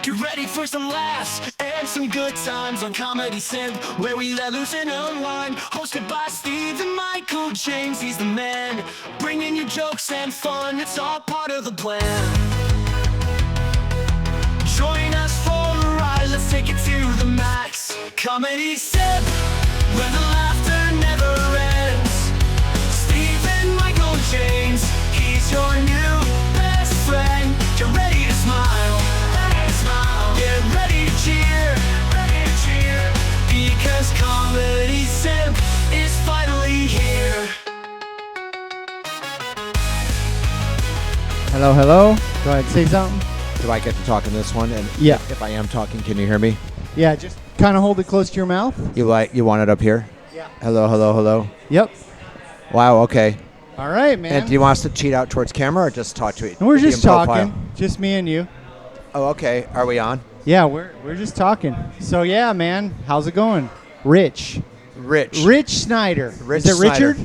Get ready for some laughs and some good times on Comedy Simp, where we let loose and unwind. Hosted by Steve and Michael James, he's the man. Bringing you jokes and fun, it's all part of the plan. Join us for a ride, let's take it to the max. Comedy Simp, where the laughter never ends. Steve and Michael James, he's your new best friend. Get ready to smile, get ready to cheer, because Comedy Simp is finally here. Hello, hello. Go ahead, say something. Do I get to talk in this one? And Yeah. if I am talking, can you hear me? Yeah, just kind of hold it close to your mouth. You want it up here? Yeah. Hello, hello, hello. Yep. Wow, okay. All right, man. And do you want us to cheat out towards camera or just talk to it? And we're just in profile? talking, just me and you. Oh, okay. Are we on? Yeah, we're just talking. So yeah, man, how's it going? Rich Snyder. Rich Is it Snyder.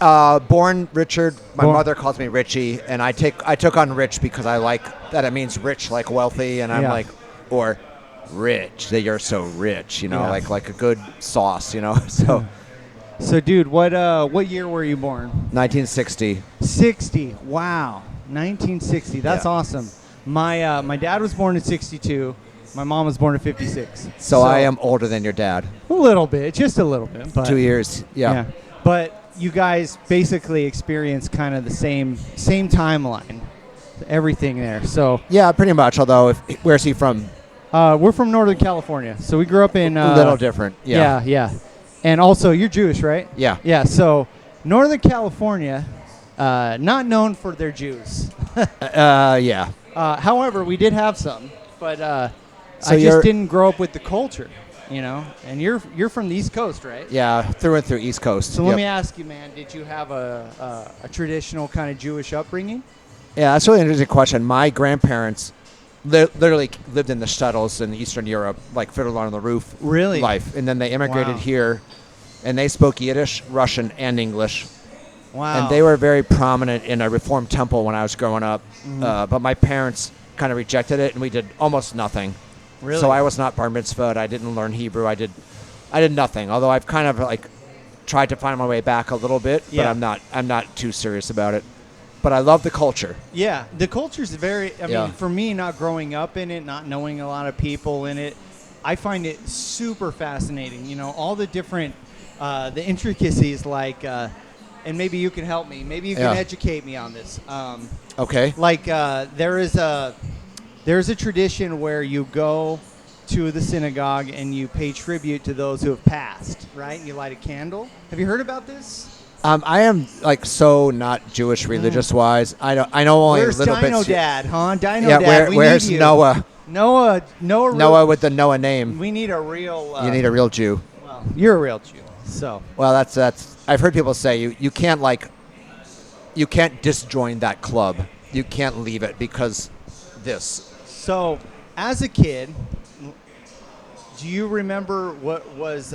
Richard? Born Richard. My Born- mother calls me Richie, and I took on Rich because I like that it means rich, like wealthy, and I'm Yeah. like, or rich, that you're so rich, you know, Yeah. like a good sauce, you know. So So, dude, what year were you born? 1960. 60. Wow, 1960. That's Yeah. awesome. My dad was born in 62. My mom was born in 56. So I am older than your dad. a little bit, just a little bit. But 2 years. Yeah. But you guys basically experienced kind of the same timeline, everything there. So Yeah, pretty much. Although, where's he from? we're from Northern California, so we grew up in A little different. Yeah. yeah. And also, you're Jewish, right? Yeah. Yeah. So Northern California, not known for their Jews. Yeah. However, we did have some, but So I you're- just didn't grow up with the culture, you know. And you're from the East Coast, right? Yeah, through and through East Coast. So let Yep. me ask you, man, did you have a traditional kind of Jewish upbringing? Yeah, that's a really interesting question. My grandparents literally lived in the shuttles in Eastern Europe, like Fiddler on the Roof Really? life. And then they immigrated Wow. here, and they spoke Yiddish, Russian, and English. Wow. And they were very prominent in a Reformed temple when I was growing up. Mm-hmm. But my parents kind of rejected it, and we did almost nothing. Really? So I was not bar mitzvahed. I didn't learn Hebrew. I did nothing. Although I've kind of like tried to find my way back a little bit, Yeah. but I'm not too serious about it. But I love the culture. Yeah, the culture's very. I Yeah. mean, for me, not growing up in it, not knowing a lot of people in it, I find it super fascinating. You know, all the different, the intricacies, like, and maybe you can help me. Maybe you can Yeah. educate me on this. Okay. Like, there is a tradition where you go to the synagogue and you pay tribute to those who have passed, right? You light a candle. Have you heard about this? I am like so not Jewish religious wise. I know only Where's a little Dino bit. Dad, huh? Dino Yeah, Dad, we where's need you. Noah? Noah Noah with the Noah name. We need a real. You need a real Jew. Well, you're a real Jew, so. Well, that's. I've heard people say you can't disjoin that club. You can't leave it because this. So, as a kid, do you remember what was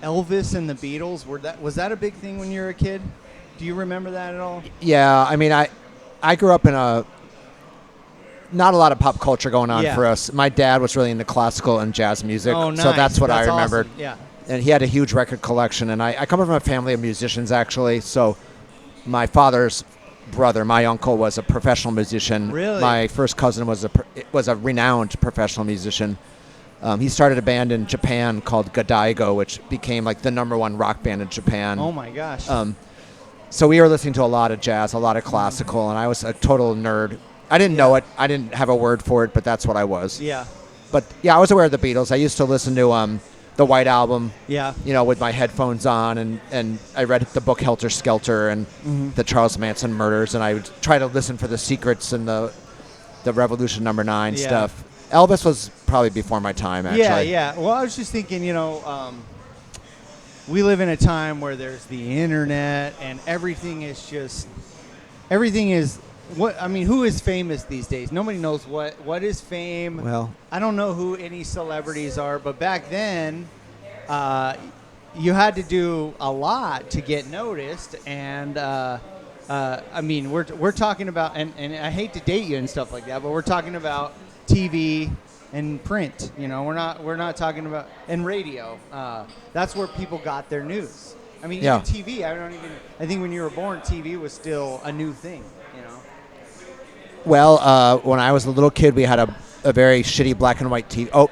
Elvis and the Beatles? Was that a big thing when you were a kid? Do you remember that at all? Yeah, I mean, I grew up in not a lot of pop culture going on Yeah. for us. My dad was really into classical and jazz music, Oh, nice. so that's what I That's remembered. awesome. Yeah. And he had a huge record collection, and I come from a family of musicians, actually. So my father's brother, my uncle, was a professional musician. Really? My first cousin was a renowned professional musician. He started a band in Japan called Godaigo, which became like the #1 rock band in Japan. Oh my gosh. So we were listening to a lot of jazz, a lot of classical, and I was a total nerd. I didn't know it. I didn't have a word for it, but that's what I was. Yeah. But yeah, I was aware of the Beatles. I used to listen to the White Album, Yeah. you know, with my headphones on, and I read the book Helter Skelter and the Charles Manson murders, and I would try to listen for the secrets and the Revolution #9 Yeah. stuff. Elvis was probably before my time, actually. Yeah, yeah. Well, I was just thinking, you know, we live in a time where there's the internet and everything is what I mean, who is famous these days? Nobody knows what is fame. Well, I don't know who any celebrities are, but back then, you had to do a lot to get noticed, and I mean, we're talking about, and I hate to date you and stuff like that, but we're talking about TV and print. You know, we're not talking about and radio. That's where people got their news. I mean, Yeah. even TV. I think when you were born, TV was still a new thing. You know. Well, when I was a little kid, we had a very shitty black and white TV. Oh,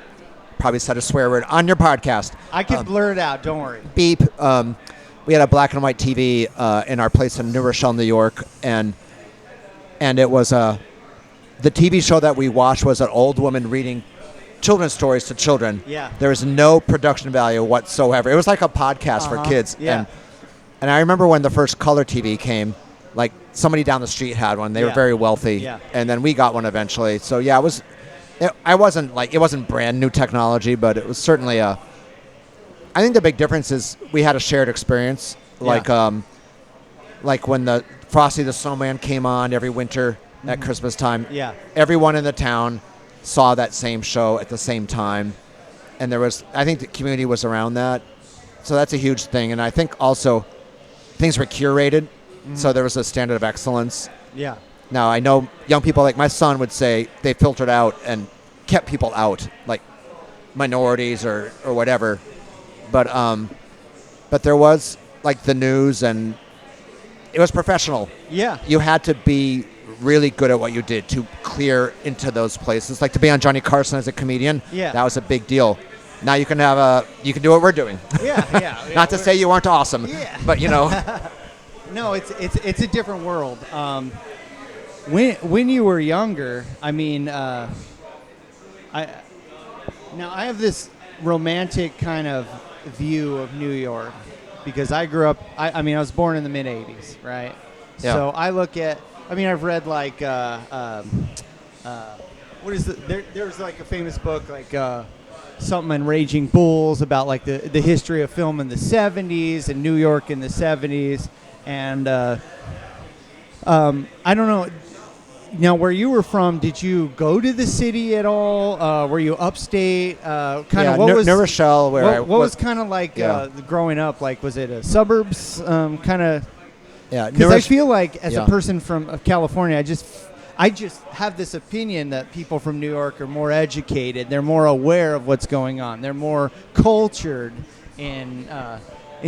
probably said a swear word on your podcast. I can blur it out. Don't worry. Beep. We had a black and white TV in our place in New Rochelle, New York, and it was the TV show that we watched was an old woman reading children's stories to children. Yeah. There was no production value whatsoever. It was like a podcast for kids. Yeah. And I remember when the first color TV came, like somebody down the street had one. They were very wealthy. Yeah. And then we got one eventually. So yeah, it wasn't brand new technology, but it was certainly I think the big difference is we had a shared experience. Like when the Frosty the Snowman came on every winter at Christmas time. Yeah. Everyone in the town saw that same show at the same time. And I think the community was around that. So that's a huge thing. And I think also things were curated. So there was a standard of excellence. Yeah. Now, I know young people like my son would say they filtered out and kept people out, like minorities or whatever. But there was like the news, and it was professional. Yeah. You had to be really good at what you did to clear into those places. Like to be on Johnny Carson as a comedian, that was a big deal. Now you can do what we're doing. Yeah. Not to say you weren't awesome, but you know. No, it's a different world. When you were younger, I mean, I have this romantic kind of view of New York because I grew up. I was born in the mid '80s, right? Yeah. So I look at. I mean, I've read like what is there's like a famous book like something in Raging Bulls about like the history of film in the '70s and New York in the '70s. And I don't know. Now, where you were from, did you go to the city at all? Were you upstate? What was New Rochelle? What was kind of like growing up? Like, was it a suburbs kind of? Yeah, because I feel like as a person from California, I just have this opinion that people from New York are more educated. They're more aware of what's going on. They're more cultured in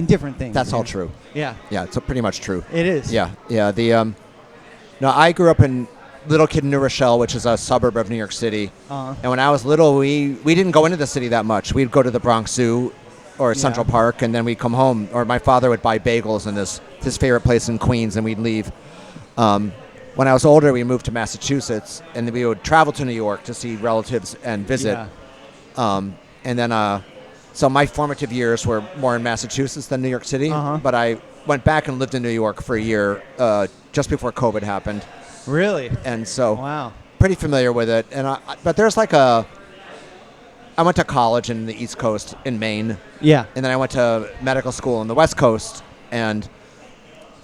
different things. That's all true. Yeah. Yeah, it's pretty much true. It is. Yeah. No, I grew up in little kid in New Rochelle, which is a suburb of New York City. And when I was little, we didn't go into the city that much. We'd go to the Bronx Zoo or Central Park, and then we'd come home. Or my father would buy bagels in his favorite place in Queens, and we'd leave. When I was older, we moved to Massachusetts, and we would travel to New York to see relatives and visit. And then, so my formative years were more in Massachusetts than New York City. But I went back and lived in New York for a year just before COVID happened. Really? And so, wow, pretty familiar with it. And but there's like I went to college in the East Coast in Maine. Yeah. And then I went to medical school on the West Coast, and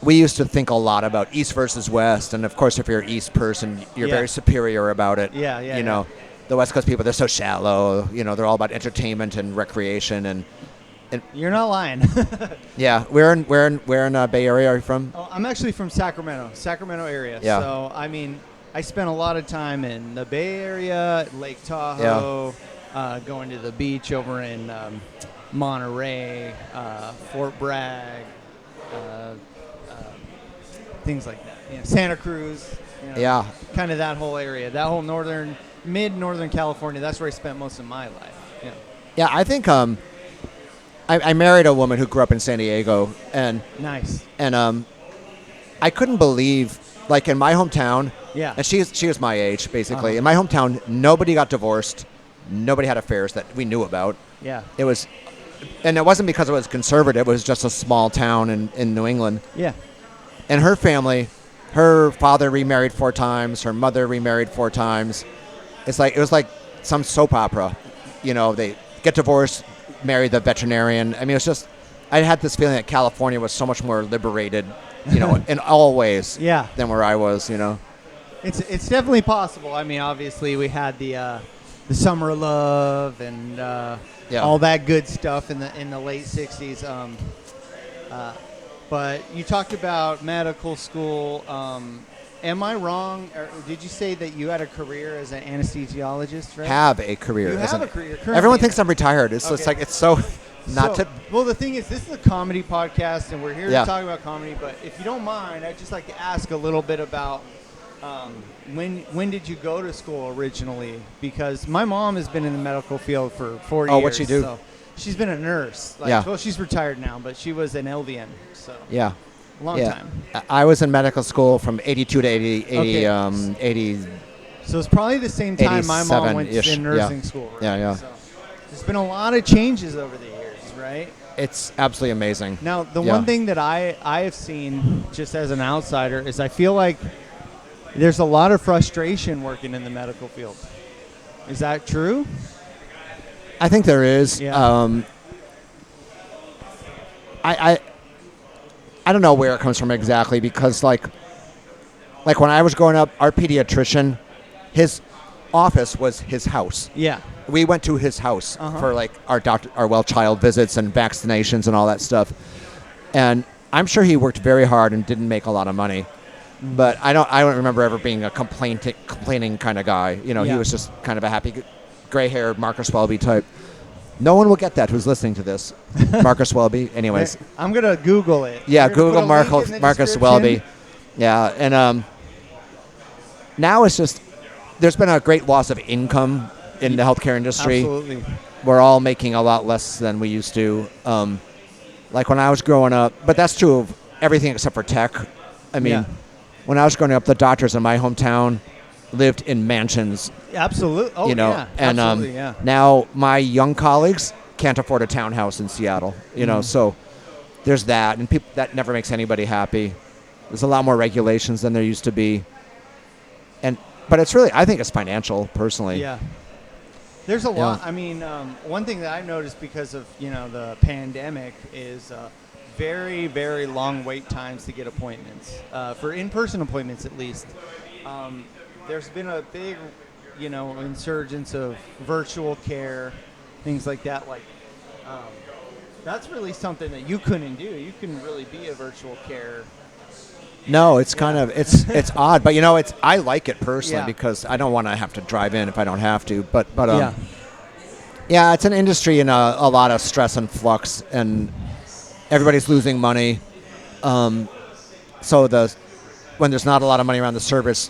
we used to think a lot about East versus West. And of course, if you're an East person, you're very superior about it. You know, the West Coast people, they're so shallow. You know, they're all about entertainment and recreation. And you're not lying. yeah, where in Bay Area are you from? Oh, I'm actually from Sacramento area. Yeah. So I mean, I spent a lot of time in the Bay Area, Lake Tahoe, going to the beach over in Monterey, Fort Bragg, things like that. You know, Santa Cruz. You know, kind of that whole area, that whole mid-northern California. That's where I spent most of my life. Yeah. Yeah, I think I married a woman who grew up in San Diego, and nice. And I couldn't believe, like in my hometown. Yeah. And she was my age basically. In my hometown, nobody got divorced, nobody had affairs that we knew about. Yeah. It wasn't because it was conservative. It was just a small town in New England. Yeah. And her family, her father remarried 4 times, her mother remarried 4 times. It was like some soap opera. You know, they get divorced, marry the veterinarian. I mean, it's just, I had this feeling that California was so much more liberated, you know, in all ways than where I was, you know. It's definitely possible. I mean, obviously we had the Summer of Love and all that good stuff in the late 60s. But you talked about medical school. am I wrong? Or did you say that you had a career as an anesthesiologist? Right. Have a career. You as have an- a career. Currently. Everyone thinks I'm retired. It's Okay. like it's so not So, to. Well, the thing is, this is a comedy podcast, and we're here Yeah. to talk about comedy. But if you don't mind, I'd just like to ask a little bit about when did you go to school originally? Because my mom has been in the medical field for 40 Oh, years. what'd she do? So she's been a nurse. Like, Yeah. Well, she's retired now, but she was an LVN. So Yeah. long Yeah. time. I was in medical school from 82 to 80, Okay. 80. So it's probably the same time my mom went 87-ish, to nursing school. Right? Yeah, yeah. So there's been a lot of changes over the years, right? It's absolutely amazing. Now, the Yeah. one thing that I have seen just as an outsider is I feel like there's a lot of frustration working in the medical field. Is that true? I think there is. Yeah. I don't know where it comes from exactly because like when I was growing up, our pediatrician, his office was his house. Yeah. We went to his house Uh-huh. for like our child visits and vaccinations and all that stuff. And I'm sure he worked very hard and didn't make a lot of money. But I don't remember ever being a complaining kind of guy. You know, Yeah. he was just kind of a happy, gray-haired Marcus Welby type. No one will get that who's listening to this. Marcus Welby. Anyways, I'm going to Google it. yeah, You're gonna Google put a link in the Marcus description? Welby. Yeah, and now it's just there's been a great loss of income in the healthcare industry. Absolutely. We're all making a lot less than we used to. Like when I was growing up, but that's true of everything except for tech. I mean, Yeah. when I was growing up, the doctors in my hometown lived in mansions. Absolutely. Oh, you know, yeah. and Absolutely, yeah. now my young colleagues can't afford a townhouse in Seattle. You know, so there's that, and that never makes anybody happy. There's a lot more regulations than there used to be, but it's really, I think it's financial, personally. Yeah. There's a Yeah. lot. I mean, one thing that I've noticed because of, the pandemic is very, very long wait times to get appointments, for in-person appointments at least. There's been a big, insurgence of virtual care, things like that. Like, that's really something that you couldn't do. You couldn't really be a virtual care. No, it's kind of it's odd, but I like it personally Yeah. because I don't want to have to drive in if I don't have to. But Yeah. yeah, it's an industry in a lot of stress and flux, and everybody's losing money. So when there's not a lot of money around, the service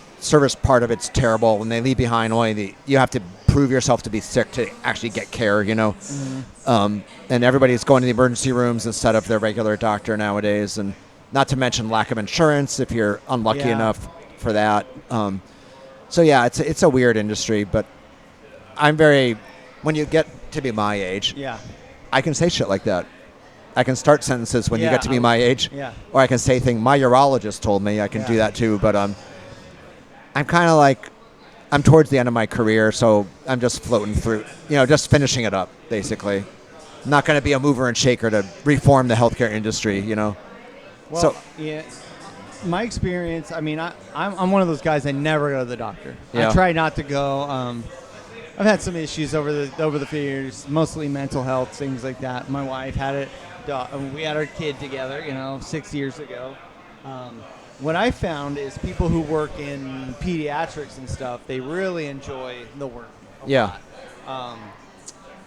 part of it's terrible. When they leave behind only you have to prove yourself to be sick to actually get care. And everybody's going to the emergency rooms instead of their regular doctor nowadays, and not to mention lack of insurance if you're unlucky Yeah. enough for that. So yeah, it's a weird industry, but when you get to be my age, Yeah. I can say shit like that. I can start sentences when you Yeah, get to be my age. Yeah. Or I can say things my urologist told me. I can do Yeah. that too, but I'm kind of like I'm towards the end of my career, so I'm just floating through, just finishing it up basically. I'm not going to be a mover and shaker to reform the healthcare industry, Well, So- yeah, my experience. I mean, I'm one of those guys that never go to the doctor. Yeah. I try not to go. I've had some issues over the few years, mostly mental health, things like that. My wife had it. We had our kid together, 6 years ago. What I found is people who work in pediatrics and stuff, they really enjoy the work. Yeah.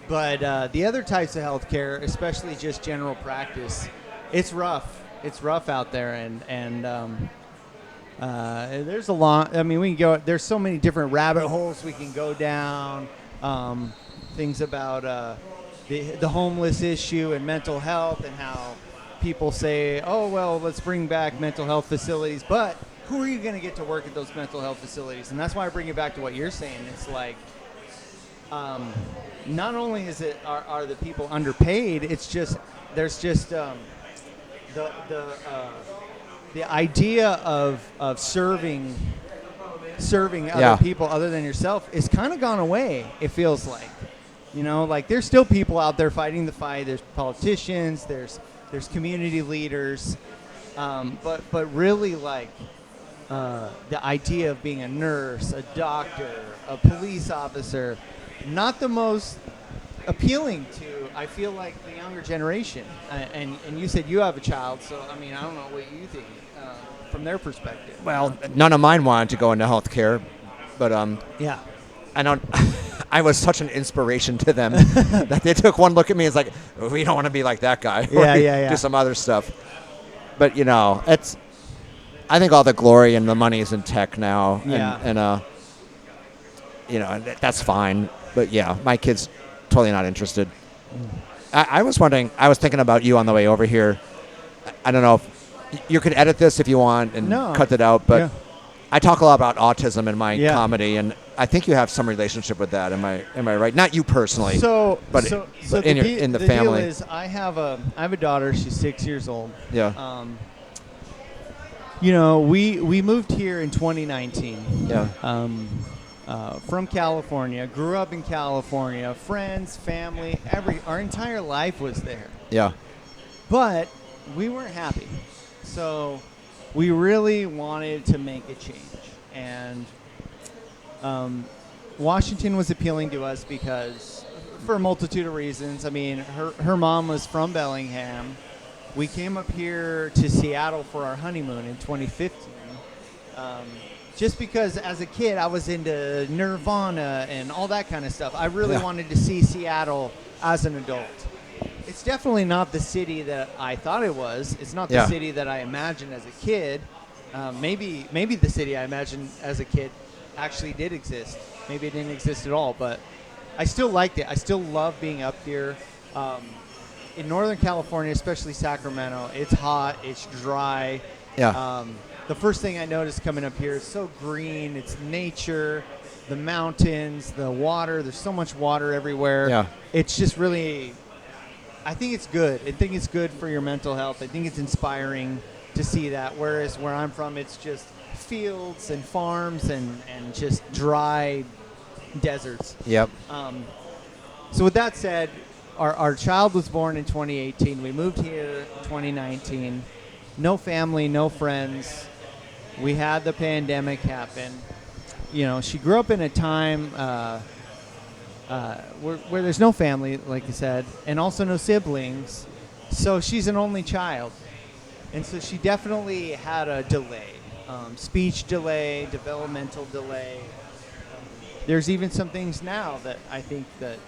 But the other types of healthcare, especially just general practice, it's rough. It's rough out there, and there's a lot. I mean, we can go. There's so many different rabbit holes we can go down. Things about the homeless issue and mental health, and how people say, "Oh, well, let's bring back mental health facilities," but who are you going to get to work at those mental health facilities? And that's why I bring it back to what you're saying. It's like, not only are the people underpaid, it's just there's just the idea of serving other people other than yourself is kind of gone away. It feels like, like there's still people out there fighting the fight. There's politicians. There's community leaders, but really like the idea of being a nurse, a doctor, a police officer, not the most appealing to, I feel like, the younger generation. And you said you have a child, so I mean, I don't know what you think. from their perspective. Well, none of mine wanted to go into healthcare, but Yeah. I don't. I was such an inspiration to them that they took one look at me and was like, we don't want to be like that guy. Yeah. Do some other stuff. But it's. I think all the glory and the money is in tech now, Yeah. and that's fine. But yeah, my kid's totally not interested. I was wondering. I was thinking about you on the way over here. I don't know if you could edit this if you want and cut it out, but. Yeah. I talk a lot about autism in my Yeah. comedy, and I think you have some relationship with that. Am I right? Not you personally, but in the family. Deal is, I have a daughter. She's 6 years old. Yeah. We moved here in 2019. Yeah. From California. Grew up in California. Friends, family, our entire life was there. Yeah. But we weren't happy. So we really wanted to make a change. And Washington was appealing to us because, for a multitude of reasons. I mean, her mom was from Bellingham. We came up here to Seattle for our honeymoon in 2015. Just because as a kid I was into Nirvana and all that kind of stuff. I really wanted to see Seattle as an adult. It's definitely not the city that I thought it was. It's not the city that I imagined as a kid. Maybe the city I imagined as a kid actually did exist. Maybe it didn't exist at all, but I still liked it. I still love being up here. In Northern California, especially Sacramento, it's hot, it's dry. Yeah. The first thing I noticed coming up here is so green. It's nature, the mountains, the water. There's so much water everywhere. Yeah. It's just really, I think it's good. I think it's good for your mental health. I think it's inspiring to see that. Whereas where I'm from, it's just fields and farms and just dry deserts. Yep. So with that said, our child was born in 2018. We moved here in 2019. No family, no friends. We had the pandemic happen. She grew up in a time where there's no family, like I said, and also no siblings. So she's an only child. And so she definitely had a delay, speech delay, developmental delay. There's even some things now that I think that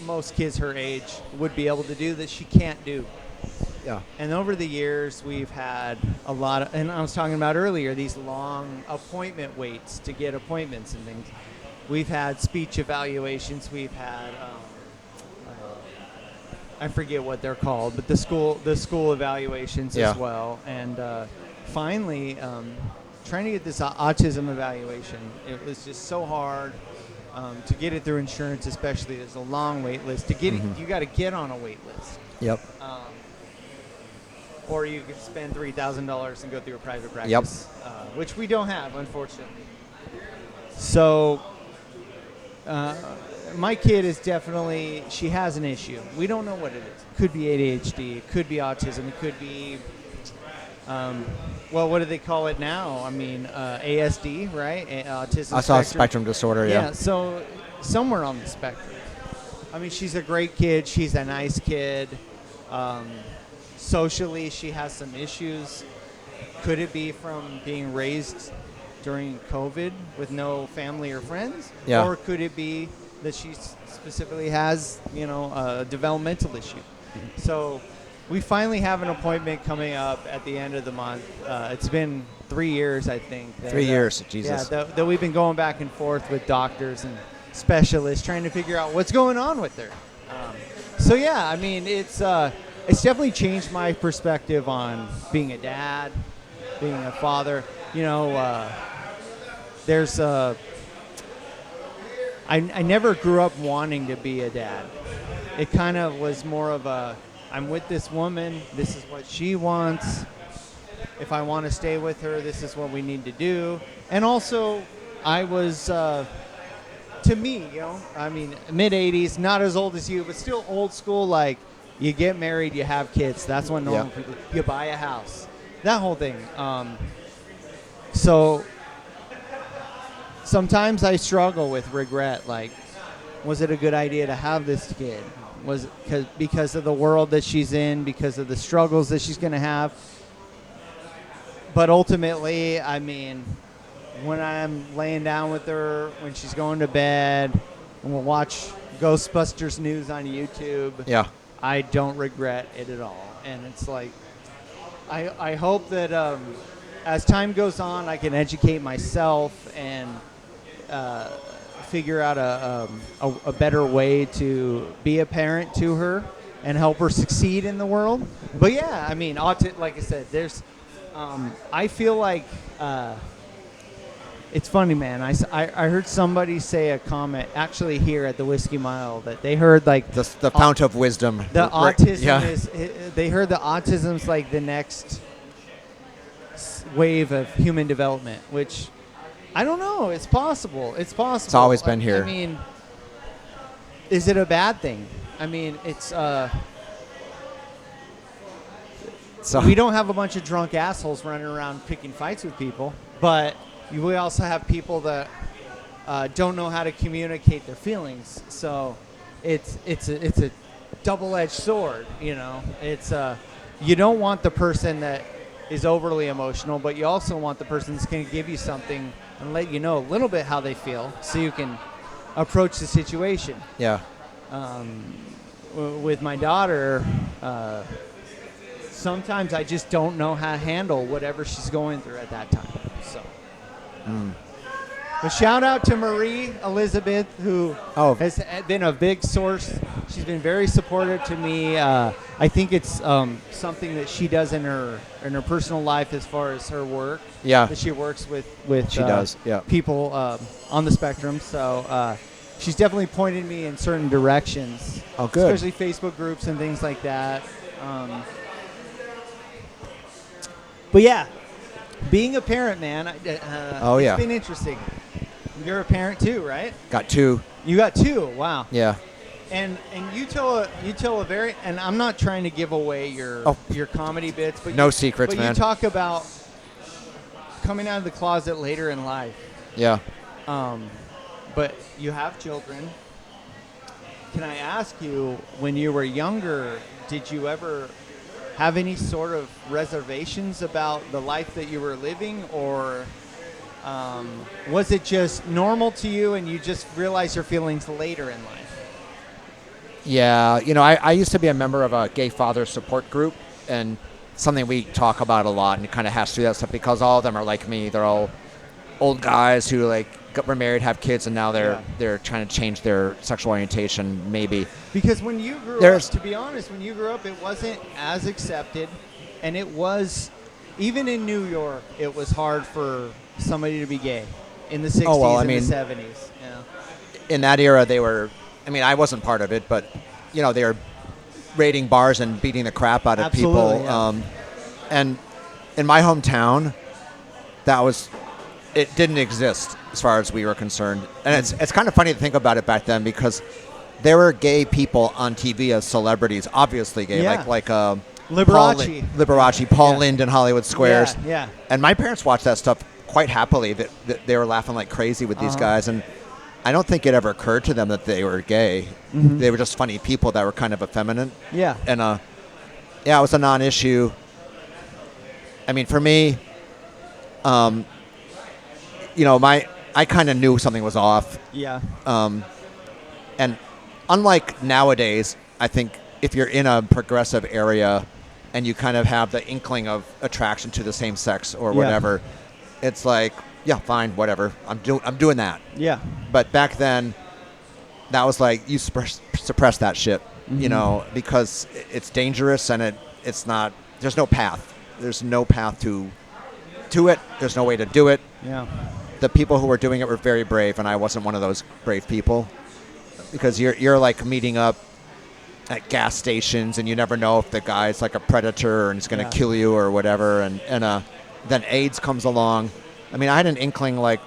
most kids her age would be able to do that she can't do. Yeah. And over the years, we've had a lot of, and I was talking about earlier, these long appointment waits to get appointments and things. We've had speech evaluations. We've had, I forget what they're called, but the school evaluations as well. And finally, trying to get this autism evaluation, it was just so hard to get it through insurance, especially. There's a long wait list. To get it, you got to get on a wait list. Yep. Or you could spend $3,000 and go through a private practice, which we don't have, unfortunately. So my kid is definitely, she has an issue. We don't know what it is. Could be ADHD. It could be autism. It could be, what do they call it now? I mean, ASD, right? Autism I saw spectrum disorder, Yeah, so somewhere on the spectrum. I mean, she's a great kid. She's a nice kid. Socially, she has some issues. Could it be from being raised during COVID with no family or friends? Yeah. Or could it be that she specifically has, a developmental issue? So we finally have an appointment coming up at the end of the month. It's been 3 years, I think. 3 years, Jesus. Yeah, that we've been going back and forth with doctors and specialists trying to figure out what's going on with her. I mean, it's definitely changed my perspective on being a dad, being a father. There's I never grew up wanting to be a dad. It kind of was more of I'm with this woman, this is what she wants. If I want to stay with her, this is what we need to do. And also, I was, to me, I mean, mid-'80s, not as old as you, but still old school, like, you get married, you have kids. That's when normal people, you buy a house. That whole thing. So sometimes I struggle with regret. Like, was it a good idea to have this kid? Was it because of the world that she's in, because of the struggles that she's going to have? but ultimately, I mean, when I'm laying down with her, when she's going to bed, and we'll watch Ghostbusters news on YouTube. Yeah. I don't regret it at all. And it's like, I hope that as time goes on, I can educate myself and figure out a better way to be a parent to her and help her succeed in the world. But yeah, I mean, like I said, there's, I feel like, it's funny, man. I heard somebody say a comment actually here at the Whiskey Mile that they heard like The fount of wisdom. the Right. autism Yeah. they heard the autism's like the next wave of human development, which I don't know. It's possible. It's possible. It's always been here. I mean, is it a bad thing? I mean, it's So we don't have a bunch of drunk assholes running around picking fights with people, but we also have people that don't know how to communicate their feelings. So it's a double-edged sword, you know. It's you don't want the person that is overly emotional, but you also want the person that's going to give you something and let you know a little bit how they feel, so you can approach the situation. yeah. With my daughter, sometimes I just don't know how to handle whatever she's going through at that time. So, but shout out to Marie Elizabeth, who has been a big source. She's been very supportive to me. I think it's something that she does in her personal life as far as her work. Yeah. That she works with She does, yeah. people on the spectrum. So she's definitely pointed me in certain directions. Oh, good. Especially Facebook groups and things like that. But yeah, being a parent, man. It's been interesting. You're a parent too, right? Got 2. You got 2. Wow. Yeah. And you tell a very, and I'm not trying to give away your comedy bits, but No secrets, but man. you talk about coming out of the closet later in life. Yeah. But you have children. Can I ask you, when you were younger, did you ever have any sort of reservations about the life that you were living, or was it just normal to you and you just realized your feelings later in life? Yeah, you know, I used to be a member of a gay father support group, and something we talk about a lot and kind of hash through that stuff because all of them are like me. They're all old guys who were married, have kids, and now they're trying to change their sexual orientation, maybe. Because when you grew up, to be honest, when you grew up, it wasn't as accepted, and it was, even in New York, it was hard for somebody to be gay in the 60s and the 70s. Yeah. In that era, they were, I mean, I wasn't part of it, but, you know, they were raiding bars and beating the crap out of people. Yeah. And in my hometown, it didn't exist as far as we were concerned. And it's kind of funny to think about it back then because there were gay people on TV as celebrities, obviously gay, like Liberace. Paul Lynde in Hollywood Squares. Yeah. And my parents watched that stuff quite happily. That they were laughing like crazy with these guys, and I don't think it ever occurred to them that they were gay. Mm-hmm. They were just funny people that were kind of effeminate. Yeah. And it was a non-issue. I mean, for me, you know, I kind of knew something was off. Yeah. And unlike nowadays, I think if you're in a progressive area and you kind of have the inkling of attraction to the same sex or whatever, it's like, yeah, fine, whatever. I'm doing that. Yeah. But back then, that was like, you suppress that shit, you know, because it's dangerous and it's not, there's no path. There's no path to it. There's no way to do it. Yeah. The people who were doing it were very brave, and I wasn't one of those brave people. Because you're like meeting up at gas stations, and you never know if the guy's like a predator and he's going to kill you or whatever. And then AIDS comes along. I mean, I had an inkling, like,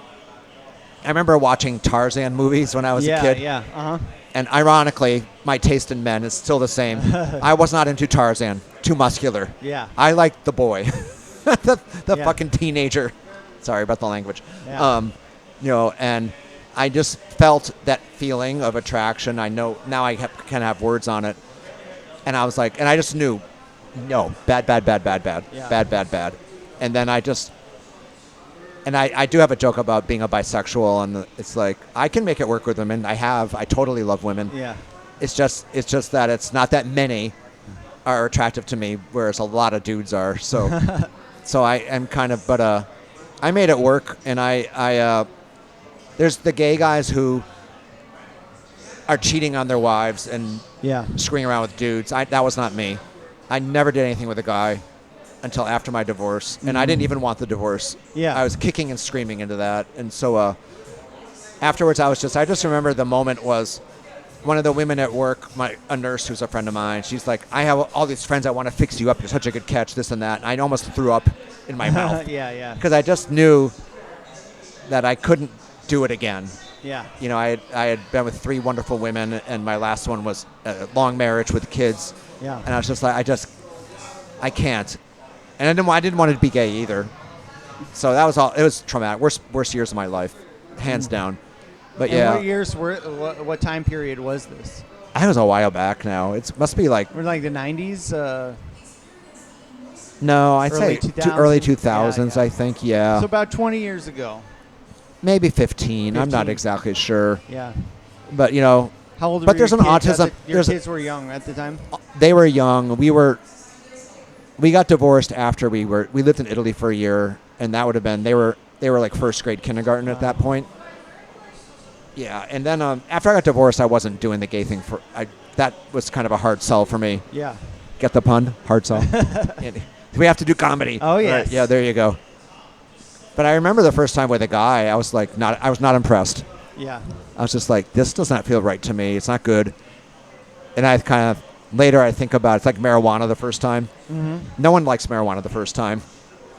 I remember watching Tarzan movies when I was a kid. Yeah, yeah. And ironically, my taste in men is still the same. I was not into Tarzan. Too muscular. Yeah. I liked the boy. the fucking teenager. Sorry about the language. Yeah. You know, and I just felt that feeling of attraction. I know now I can have words on it. And I was like, and I just knew, no, bad. Yeah. Bad. And then I do have a joke about being a bisexual, and it's like I can make it work with women. I totally love women. Yeah. It's just that it's not that many are attractive to me, whereas a lot of dudes are. So so I am kind of, but I made it work, and I there's the gay guys who are cheating on their wives and Yeah. screwing around with dudes. That was not me. I never did anything with a guy until after my divorce, and I didn't even want the divorce. Yeah. I was kicking and screaming into that, and so afterwards I just remember the moment was one of the women at work, a nurse who's a friend of mine, she's like, I have all these friends that want to fix you up. You're such a good catch, this and that. And I almost threw up in my mouth. Yeah. Because I just knew that I couldn't do it again. Yeah. You know, I had been with 3 wonderful women, and my last one was a long marriage with kids. Yeah. And I was just like, I can't. And I didn't want to be gay either. So that was all. It was traumatic. Worst years of my life, hands down. But And yeah, what years what time period was this? I was a while back now. It must be like We're like the 90s. no, I'd Early say 2000s? early 2000s. Yeah. I think yeah, So about 20 years ago. maybe 15. I'm not 15. exactly sure, Yeah. but you know, How old were But there's your an kids? autism- Your there's a- kids were young at the time? they were young. We got divorced after we lived in Italy for a year, and that would have been they were like first grade kindergarten at that point. Yeah, and then after I got divorced, I wasn't doing the gay thing that was kind of a hard sell for me. Yeah. Get the pun? Hard sell. We have to do comedy. Oh, yes. Right, yeah, there you go. But I remember the first time with a guy, I was not impressed. Yeah. I was just like, this does not feel right to me. It's not good. And I kind of, later I think about it, it's like marijuana the first time. Mm-hmm. No one likes marijuana the first time.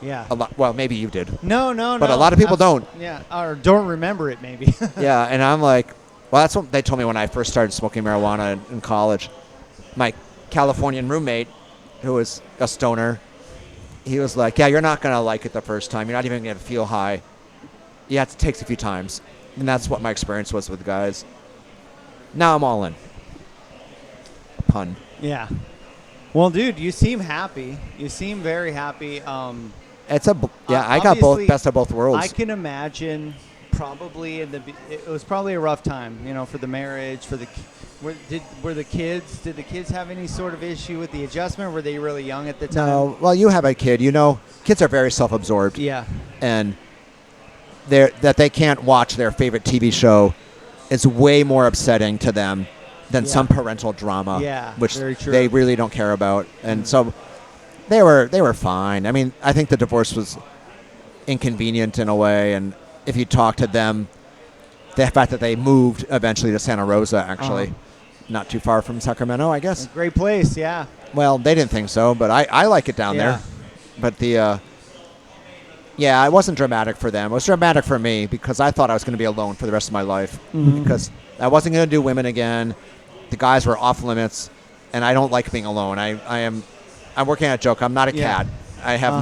Yeah. Well, maybe you did. No. But a lot of people don't. Yeah. Or don't remember it, maybe. Yeah, and I'm like, well, that's what they told me when I first started smoking marijuana in college. My Californian roommate, who was a stoner, he was like, yeah, you're not going to like it the first time. You're not even going to feel high. Yeah, it takes a few times. And that's what my experience was with guys. Now I'm all in. Pun. Yeah. Well, dude, you seem happy. You seem very happy. It's I got both obviously, best of both worlds. I can imagine probably it was probably a rough time, for the marriage, for the did the kids have any sort of issue with the adjustment? Were they really young at the time? No, well, you have a kid. Kids are very self-absorbed. Yeah. And that they can't watch their favorite TV show is way more upsetting to them than some parental drama, which very true. they really don't care about. And so they were fine. I mean, I think the divorce was inconvenient in a way, and if you talk to them, the fact that they moved eventually to Santa Rosa, actually, not too far from Sacramento, I guess. Great place, yeah. Well, they didn't think so, but I like it down there. But it wasn't dramatic for them. It was dramatic for me because I thought I was going to be alone for the rest of my life because I wasn't going to do women again. The guys were off limits, and I don't like being alone. I'm working on a joke. I'm not a cat. I have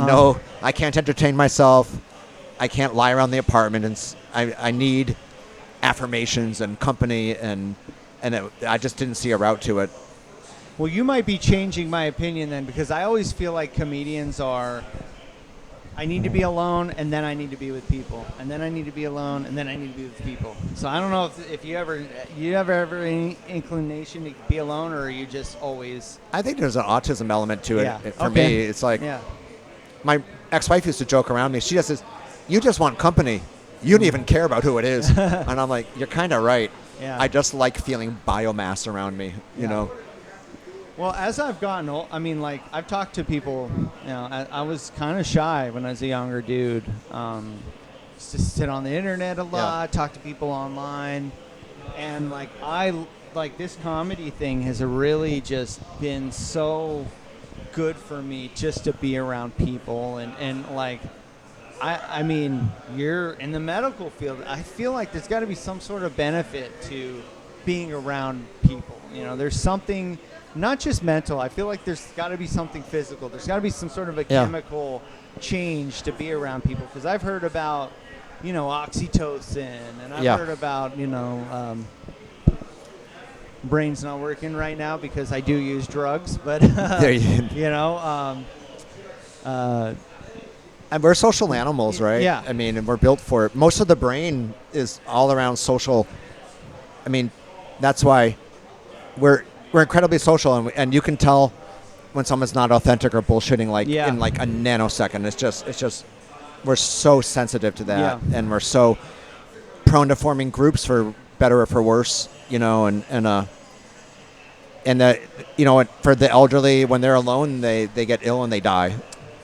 I can't entertain myself. I can't lie around the apartment, and I need affirmations and company, and I just didn't see a route to it. Well, you might be changing my opinion then, because I always feel like comedians are, I need to be alone, and then I need to be with people, and then I need to be alone, and then I need to be with people. So I don't know if you ever any inclination to be alone, or are you just always? I think there's an autism element to it. Yeah. For me, it's like my ex-wife used to joke around me. She just says, "You just want company. You don't even care about who it is." And I'm like, "You're kind of right. Yeah. I just like feeling biomass around me, you know." Well, as I've gotten old, I mean, like, I've talked to people, I was kind of shy when I was a younger dude. Used to sit on the internet a lot, talk to people online. And, like, this comedy thing has really just been so good for me just to be around people. And like, I mean, you're in the medical field. I feel like there's got to be some sort of benefit to being around people. There's something... Not just mental. I feel like there's got to be something physical. There's got to be some sort of a chemical change to be around people. Because I've heard about, oxytocin, and I've heard about, brain's not working right now because I do use drugs. But And we're social animals, right? Yeah. I mean, and we're built for it. Most of the brain is all around social. I mean, that's why we're incredibly social, and you can tell when someone's not authentic or bullshitting in like a nanosecond. It's just we're so sensitive to that, and we're so prone to forming groups for better or for worse, you know, and that, you know, for the elderly, when they're alone, they get ill and they die,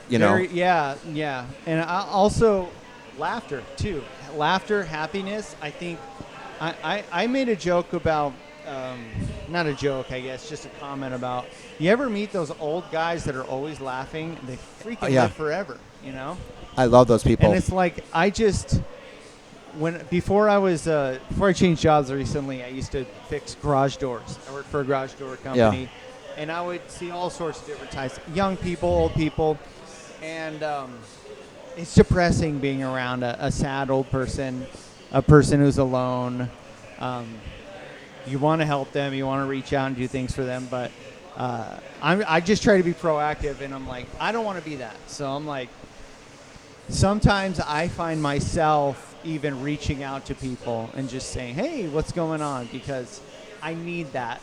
you know. Yeah. And also laughter too. Laughter, happiness. I think I made a joke about, not a joke, I guess, just a comment about, you ever meet those old guys that are always laughing? They freaking live forever, you know? I love those people. And it's like, before I changed jobs recently, I used to fix garage doors. I worked for a garage door company, and I would see all sorts of different types, young people, old people, and it's depressing being around a sad old person, a person who's alone. You want to help them, you want to reach out and do things for them, but I just try to be proactive, and I'm like, I don't want to be that. So I'm like, sometimes I find myself even reaching out to people and just saying, hey, what's going on? Because I need that.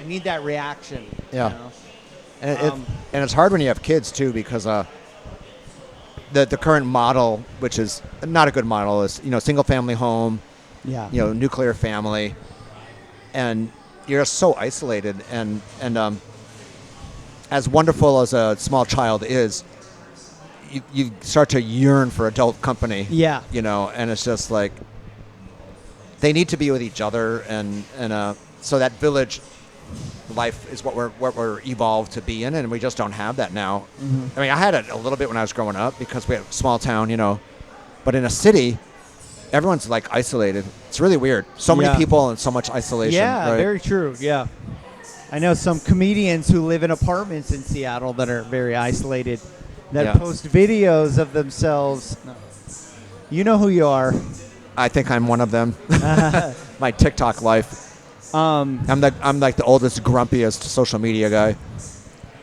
I need that reaction. Yeah. You know? And it's hard when you have kids too, because the current model, which is not a good model, is, you know, single family home, you know, nuclear family, and you're just so isolated, and as wonderful as a small child is, you start to yearn for adult company. Yeah. You know, and it's just like they need to be with each other, and so that village life is what we're evolved to be in, and we just don't have that now. I mean, I had it a little bit when I was growing up because we had a small town, you know, but in a city, everyone's like isolated. It's really weird. So many people and so much isolation. Yeah, right? very true. Yeah. I know some comedians who live in apartments in Seattle that are very isolated, that post videos of themselves. No. You know who you are. I think I'm one of them. My TikTok life. I'm like the oldest, grumpiest social media guy.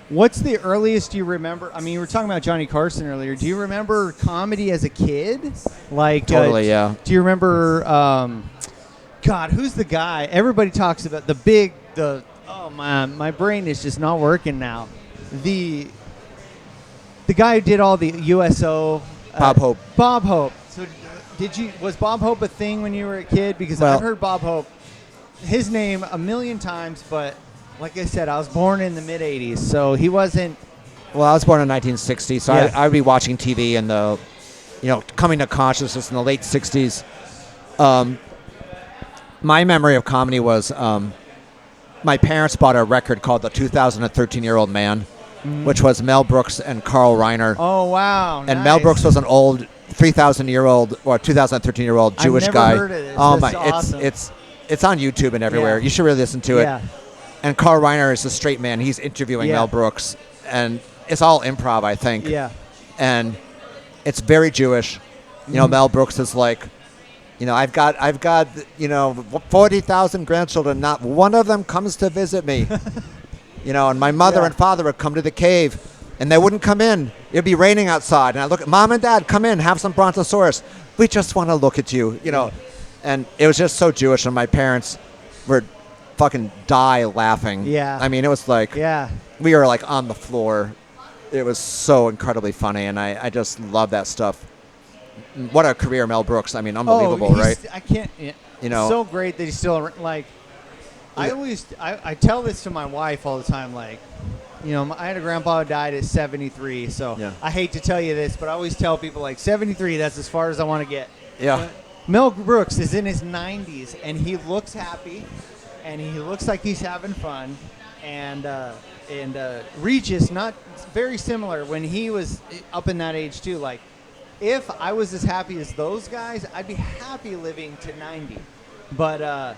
What's the earliest you remember? I mean, you were talking about Johnny Carson earlier. Do you remember comedy as a kid? Like totally, yeah. Do you remember? God, who's the guy? Everybody talks about oh man, my brain is just not working now. The guy who did all the USO. Bob Hope. Bob Hope. So was Bob Hope a thing when you were a kid? Because I've heard Bob Hope, his name a million times, but like I said, I was born in the mid 80s, so he wasn't. Well, I was born in 1960, so I would be watching TV in the, you know, coming to consciousness in the late 60s. My memory of comedy was my parents bought a record called The 2013-Year-Old Man, which was Mel Brooks and Carl Reiner. Oh, wow. And Mel Brooks was an old 3,000-year-old or 2013-year-old Jewish guy. I've never heard of this. Oh, That's my. awesome. It's on YouTube and everywhere. You should really listen to it. And Carl Reiner is a straight man. He's interviewing Mel Brooks. And it's all improv, I think. Yeah. And it's very Jewish. You know, Mel Brooks is like, you know, I've got, you know, 40,000 grandchildren. Not one of them comes to visit me. You know, and my mother and father would come to the cave, and they wouldn't come in. It'd be raining outside. And I'd look at Mom and Dad, come in, have some Brontosaurus. We just want to look at you, you know. And it was just so Jewish, and my parents were fucking die laughing. Yeah. I mean, it was like, we were like on the floor. It was so incredibly funny, and I just love that stuff. What a career, Mel Brooks. I mean, unbelievable, right? I can't, you know, so great that he's still, like, I tell this to my wife all the time, like, you know, I had a grandpa who died at 73, so I hate to tell you this, but I always tell people, like, 73, that's as far as I want to get. Yeah. Mel Brooks is in his 90s, and he looks happy, and he looks like he's having fun, and Regis, not very similar, when he was up in that age too. Like, if I was as happy as those guys, I'd be happy living to 90. But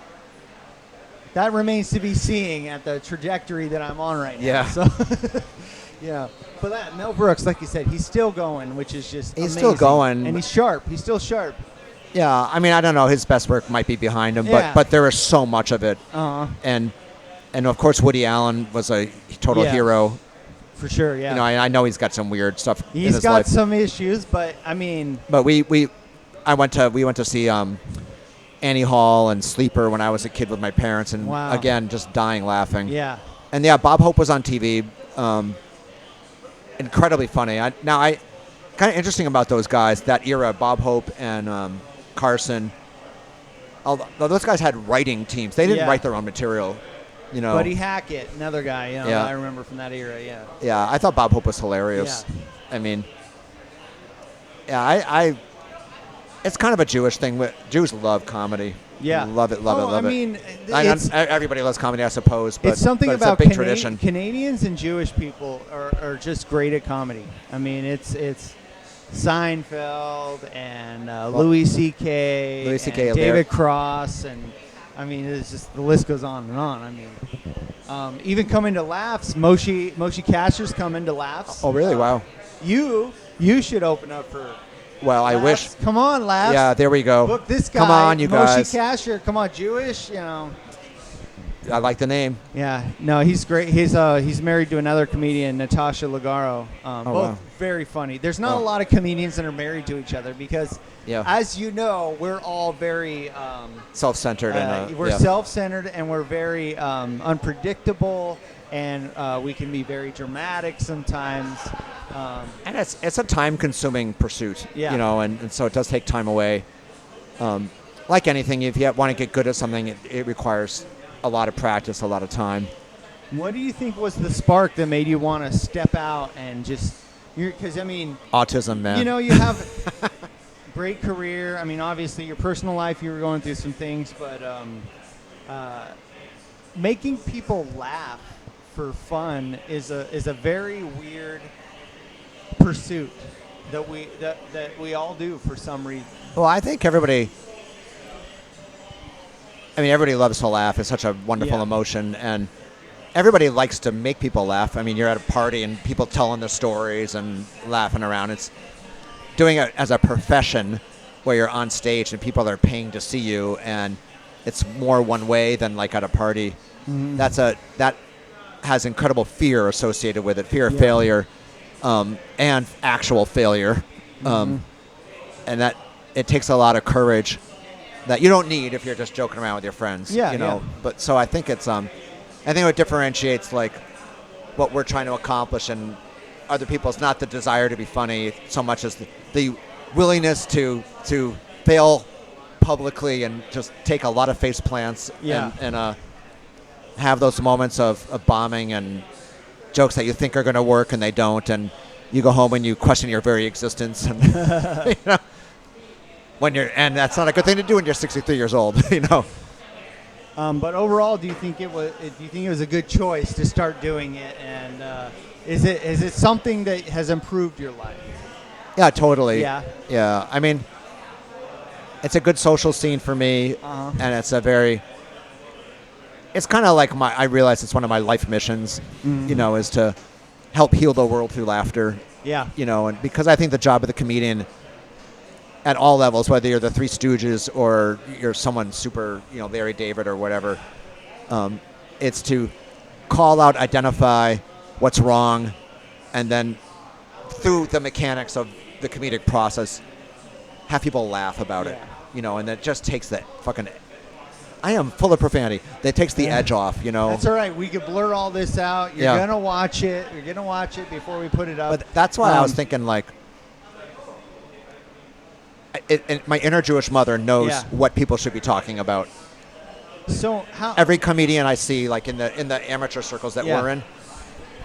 that remains to be seen at the trajectory that I'm on right now. Yeah. So, yeah. But that Mel Brooks, like you said, he's still going, which is just he's amazing. still going. And he's sharp. He's still sharp. Yeah, I mean, I don't know. His best work might be behind him, but there is so much of it. And of course, Woody Allen was a total hero. For sure, yeah. You know, I know he's got some weird stuff in He's his got life. some issues, but I mean, But we went to see Annie Hall and Sleeper when I was a kid with my parents, and Wow. again, just dying laughing. yeah. And yeah, Bob Hope was on TV. Incredibly funny. Kind of interesting about those guys, that era, Bob Hope and Carson. Although those guys had writing teams. They didn't Yeah. write their own material, you know. Buddy Hackett, another guy, you know, Yeah. that I remember from that era, yeah. Yeah, I thought Bob Hope was hilarious. I mean, yeah, it's kind of a Jewish thing. Jews love comedy. Yeah. Love it. I mean, Everybody loves comedy, I suppose. But it's something but about it's a big tradition. Canadians and Jewish people are just great at comedy. I mean, it's Seinfeld and Louis C.K. Louis C.K. and David Cross, and I mean, it's just the list goes on and on. I mean, even coming to Laughs, Moshe Kasher's coming to Laughs. Oh, really? Wow. You should open up for. Well, I wish. Laughs. Come on, Laughs. Yeah, there we go. Book this guy. Come on, you Moshe guys. Kasher. Come on, Jewish. You know. I like the name. Yeah, no, he's great. He's married to another comedian, Natasha Legaro. Both wow. very funny. There's not a lot of comedians that are married to each other because, as you know, we're all very Self-centered. we're self-centered and we're very unpredictable, and we can be very dramatic sometimes. And it's a time-consuming pursuit. Yeah. You know, and so it does take time away. Like anything, if you want to get good at something, it requires a lot of practice, a lot of time. What do you think was the spark that made you want to step out and just? Because I mean, Autism, man. You know, you have great career. I mean, obviously, your personal life, you were going through some things, but making people laugh for fun is a very weird pursuit that we all do for some reason. Well, I think everybody loves to laugh. It's such a wonderful emotion, and everybody likes to make people laugh. I mean, you're at a party and people telling their stories and laughing around. It's doing it as a profession where you're on stage and people are paying to see you, and it's more one way than like at a party. Mm-hmm. That has incredible fear associated with it, fear of failure, and actual failure, and that it takes a lot of courage that you don't need if you're just joking around with your friends. Yeah, you know. yeah. But so I think it's I think what differentiates like what we're trying to accomplish and other people is not the desire to be funny so much as the willingness to fail publicly and just take a lot of face plants and have those moments of bombing and jokes that you think are going to work and they don't, and you go home and you question your very existence, and you know, and that's not a good thing to do when you're 63 years old, you know. But overall, do you think it was a good choice to start doing it, and is it something that has improved your life? Yeah, totally. Yeah. I mean, it's a good social scene for me, and it's kind of like I realize it's one of my life missions, you know, is to help heal the world through laughter. Yeah. You know, and because I think the job of the comedian at all levels, whether you're the Three Stooges or you're someone super, you know, Larry David or whatever, it's to call out, identify what's wrong, and then through the mechanics of the comedic process, have people laugh about it. You know, and that just takes that fucking... I am full of profanity. That takes the edge off, you know. That's all right. We could blur all this out. You're going to watch it. You're going to watch it before we put it up. But that's why I was thinking, like, my inner Jewish mother knows what people should be talking about. So every comedian I see, like in the amateur circles that we're in,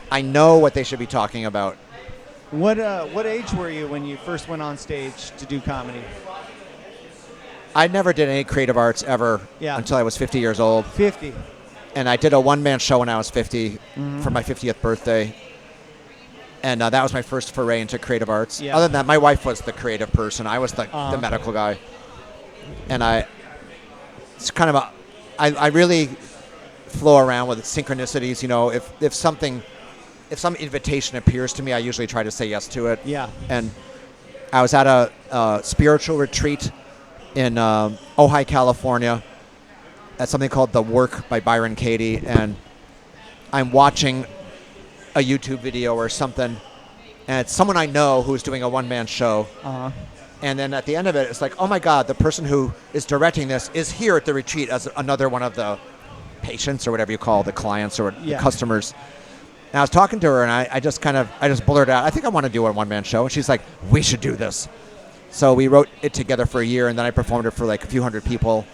I know what they should be talking about. What age were you when you first went on stage to do comedy? I never did any creative arts ever until I was 50 years old. 50. And I did a one-man show when I was 50 for my 50th birthday. And that was my first foray into creative arts. Yeah. Other than that, my wife was the creative person. I was the medical guy. And it's kind of I really flow around with synchronicities. You know, if some invitation appears to me, I usually try to say yes to it. Yeah. And I was at a spiritual retreat in Ojai, California, at something called The Work by Byron Katie, and I'm watching a YouTube video or something, and it's someone I know who's doing a one-man show. And then at the end of it, it's like, oh my God, the person who is directing this is here at the retreat as another one of the patients or whatever you call the clients or the customers. And I was talking to her, and I just blurted out, I think I want to do a one-man show. And she's like, we should do this. So we wrote it together for a year, and then I performed it for like a few hundred people,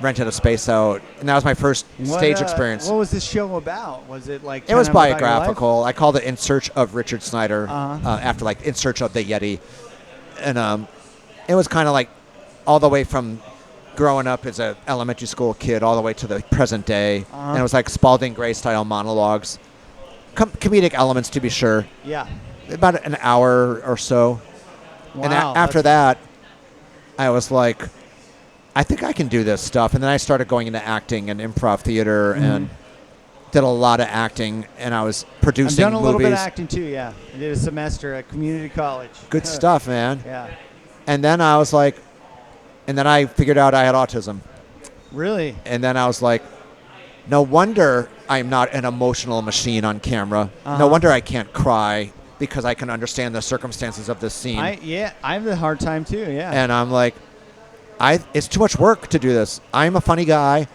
rented a space out, and that was my first stage experience. What was this show about? Was it like it was biographical. I called it In Search of Richard Snyder, after like In Search of the Yeti. And it was kind of like all the way from growing up as an elementary school kid all the way to the present day. And it was like Spalding Gray style monologues. Comedic elements, to be sure. Yeah. About an hour or so. Wow, and after that, I was like, I think I can do this stuff. And then I started going into acting and improv theater and did a lot of acting. And I was producing I've done a little movies. bit of acting too, yeah. I did a semester at community college. Good stuff, man. Yeah. And then I was like, and then I figured out I had autism. Really? And then I was like, no wonder I'm not an emotional machine on camera. No wonder I can't cry because I can understand the circumstances of this scene. I have a hard time too, yeah. And I'm like, it's too much work to do this. I'm a funny guy.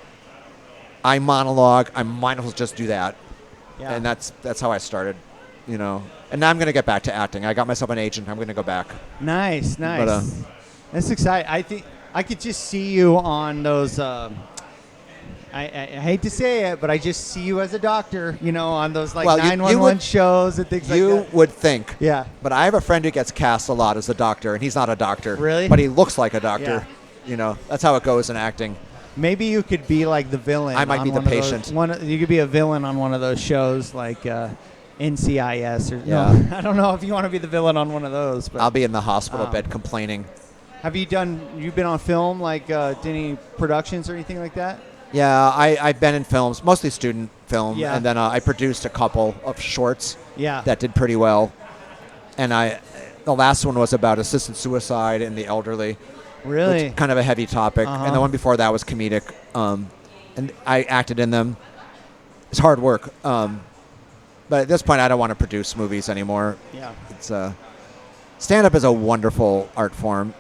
I monologue. I might as well just do that. Yeah. And that's how I started, you know. And now I'm going to get back to acting. I got myself an agent. I'm going to go back. Nice. But, that's exciting. I think I could just see you on those. I hate to say it, but I just see you as a doctor. You know, on those like 911 shows and things like that. You would think. Yeah. But I have a friend who gets cast a lot as a doctor, and he's not a doctor. Really? But he looks like a doctor. Yeah. You know, that's how it goes in acting. Maybe you could be like the villain. I might be the patient. You could be a villain on one of those shows, like NCIS or yeah. No, I don't know if you want to be the villain on one of those. But I'll be in the hospital bed complaining. Have you been on film, like did any productions or anything like that? Yeah, I've been in films, mostly student film, Yeah. and then I produced a couple of shorts Yeah. that did pretty well. And the last one was about assisted suicide in the elderly. Really? Which, kind of a heavy topic. And the one before that was comedic. And I acted in them. It's hard work. But at this point, I don't want to produce movies anymore. Yeah. It's stand-up is a wonderful art form.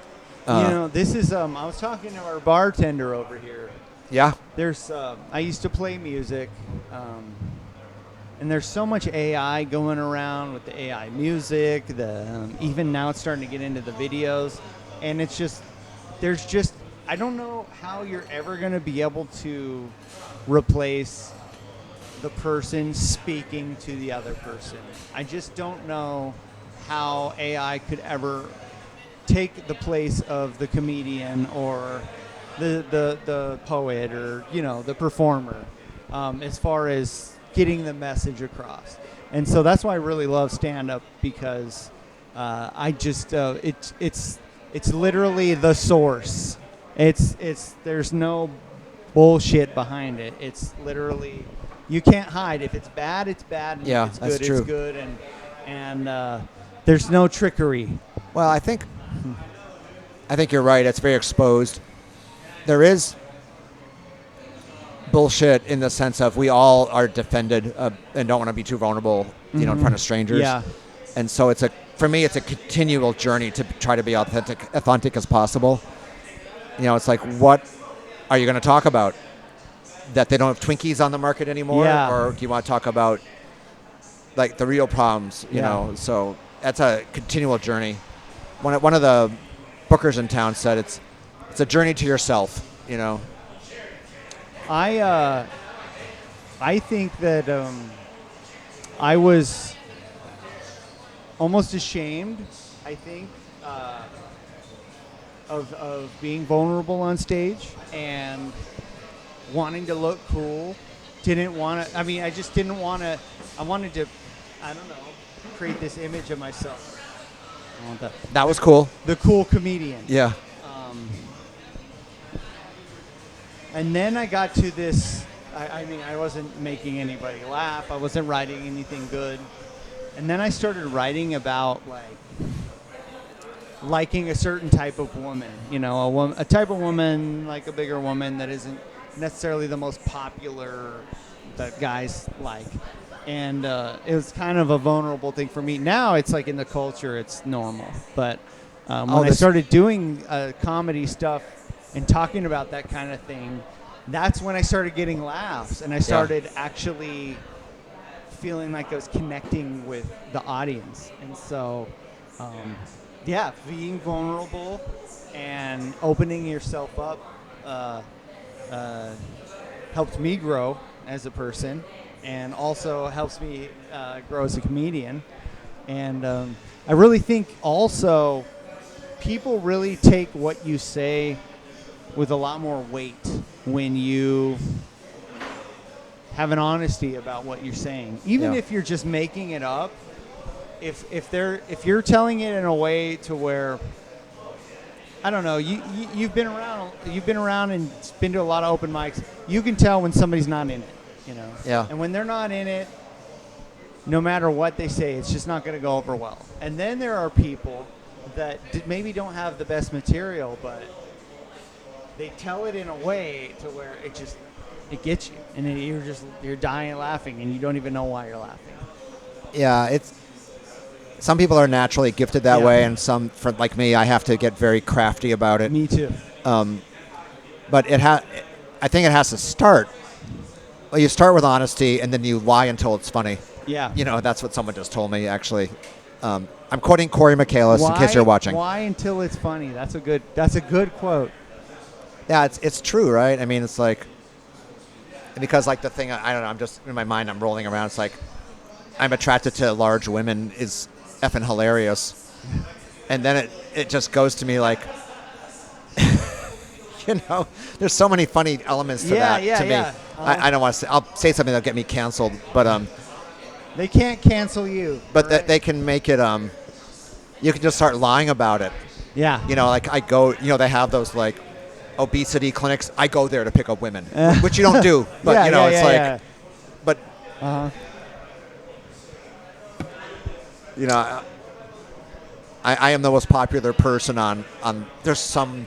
You know, this is I was talking to our bartender over here. Yeah. There's I used to play music, and there's so much AI going around with the AI music. Even now it's starting to get into the videos, and it's just I don't know how you're ever going to be able to replace the person speaking to the other person. I just don't know how AI could ever take the place of the comedian or the poet or, you know, the performer, as far as getting the message across. And so that's why I really love stand-up, because I just it's literally the source. There's no bullshit behind it. It's literally, you can't hide. If it's bad, it's bad. And yeah, if it's that's good, true. it's good. And there's no trickery. Well, I think you're right. It's very exposed. There is bullshit in the sense of we all are defended and don't want to be too vulnerable, you know, in front of strangers. Yeah. And so for me, it's a continual journey to try to be authentic as possible. You know, it's like, what are you going to talk about? That they don't have Twinkies on the market anymore? Yeah. Or do you want to talk about, like, the real problems, you know? So that's a continual journey. One of the bookers in town said it's a journey to yourself, you know? I think that I was almost ashamed, I think, of being vulnerable on stage and wanting to look cool. I just didn't want to. I wanted to, I don't know, create this image of myself. I want that was cool. The cool comedian. Yeah. And then I got to this, I wasn't making anybody laugh. I wasn't writing anything good. And then I started writing about, like, liking a certain type of woman. You know, a type of woman, like a bigger woman that isn't necessarily the most popular that guys like. and it was kind of a vulnerable thing for me. Now it's like in the culture, it's normal. But when I started doing comedy stuff and talking about that kind of thing, that's when I started getting laughs, and I started actually feeling like I was connecting with the audience. And so, being vulnerable and opening yourself up helped me grow as a person, and also helps me grow as a comedian. And I really think also people really take what you say with a lot more weight when you have an honesty about what you're saying, even if you're just making it up. If you're telling it in a way to where, I don't know, you've been around and been to a lot of open mics, you can tell when somebody's not in it, you know. Yeah. And when they're not in it, no matter what they say, it's just not going to go over well. And then there are people that maybe don't have the best material, but they tell it in a way to where it gets you, and you're dying laughing, and you don't even know why you're laughing. Yeah, some people are naturally gifted that way, and some, like me, I have to get very crafty about it. Me too. But I think it has to start. Well, you start with honesty, and then you lie until it's funny. Yeah. You know, that's what someone just told me, actually. I'm quoting Corey Michaelis in case you're watching. Why until it's funny? That's a good quote. Yeah, it's true, right? I mean, it's like, because like the thing, I don't know, I'm just, in my mind, I'm rolling around. It's like, I'm attracted to large women is effing hilarious. And then it just goes to me like, you know, there's so many funny elements to that to me. I don't want to say, I'll say something that'll get me canceled, but they can't cancel you. But right? They can make it, you can just start lying about it. Yeah. You know, like I go, you know, they have those like obesity clinics. I go there to pick up women, which you don't do, but you know, it's like, but, you know, I am the most popular person on there's some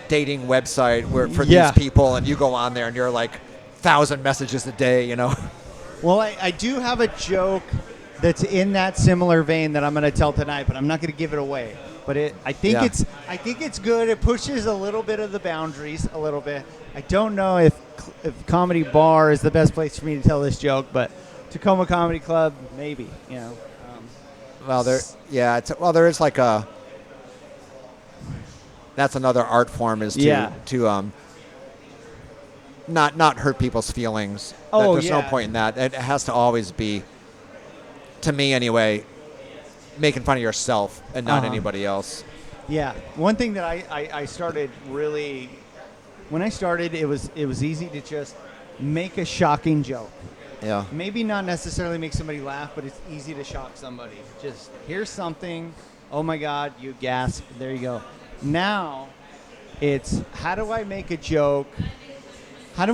dating website for these people, and you go on there and you're like 1,000 messages a day, you know. Well, I do have a joke that's in that similar vein that I'm going to tell tonight, but I'm not going to give it away. But I think it's good. It pushes a little bit of the boundaries a little bit. I don't know if Comedy Bar is the best place for me to tell this joke, but Tacoma Comedy Club, maybe, you know. Well, there is like that's another art form, is to not hurt people's feelings. There's no point in that. It has to always be, to me anyway, making fun of yourself and not anybody else. Yeah. One thing that I started really, when I started, it was easy to just make a shocking joke. Yeah. Maybe not necessarily make somebody laugh, but it's easy to shock somebody. Just here's something, oh my God, you gasp, there you go. Now, it's how do I make a joke? Not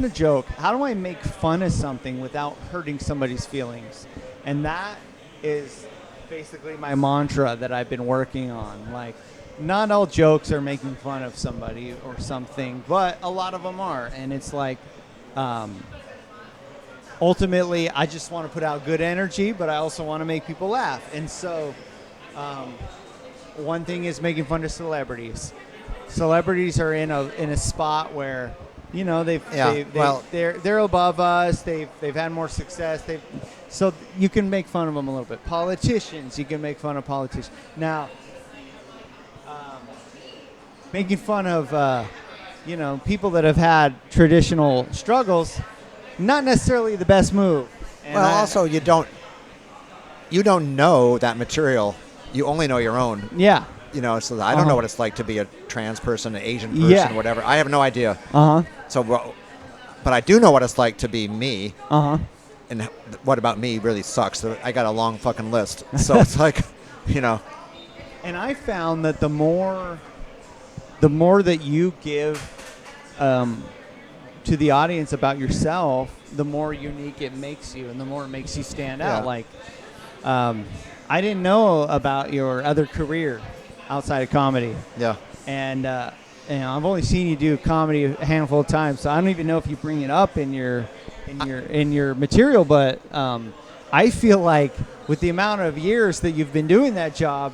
a joke. How do I make fun of something without hurting somebody's feelings? And that is basically my mantra that I've been working on. Like, not all jokes are making fun of somebody or something, but a lot of them are. And it's like, ultimately, I just want to put out good energy, but I also want to make people laugh. And so, one thing is making fun of celebrities. Celebrities are in a spot where, you know, they're above us. They've had more success. So you can make fun of them a little bit. Politicians, you can make fun of politicians. Now, making fun of people that have had traditional struggles, not necessarily the best move. And also you don't know that material. You only know your own. Yeah. You know, so I don't know what it's like to be a trans person, an Asian person, whatever. I have no idea. So, but I do know what it's like to be me. And what about me really sucks. So I got a long fucking list. So it's like, you know. And I found that the more that you give to the audience about yourself, the more unique it makes you, and the more it makes you stand out. Like, I didn't know about your other career outside of comedy. Yeah. And I've only seen you do comedy a handful of times, so I don't even know if you bring it up in your in your material, but I feel like with the amount of years that you've been doing that job,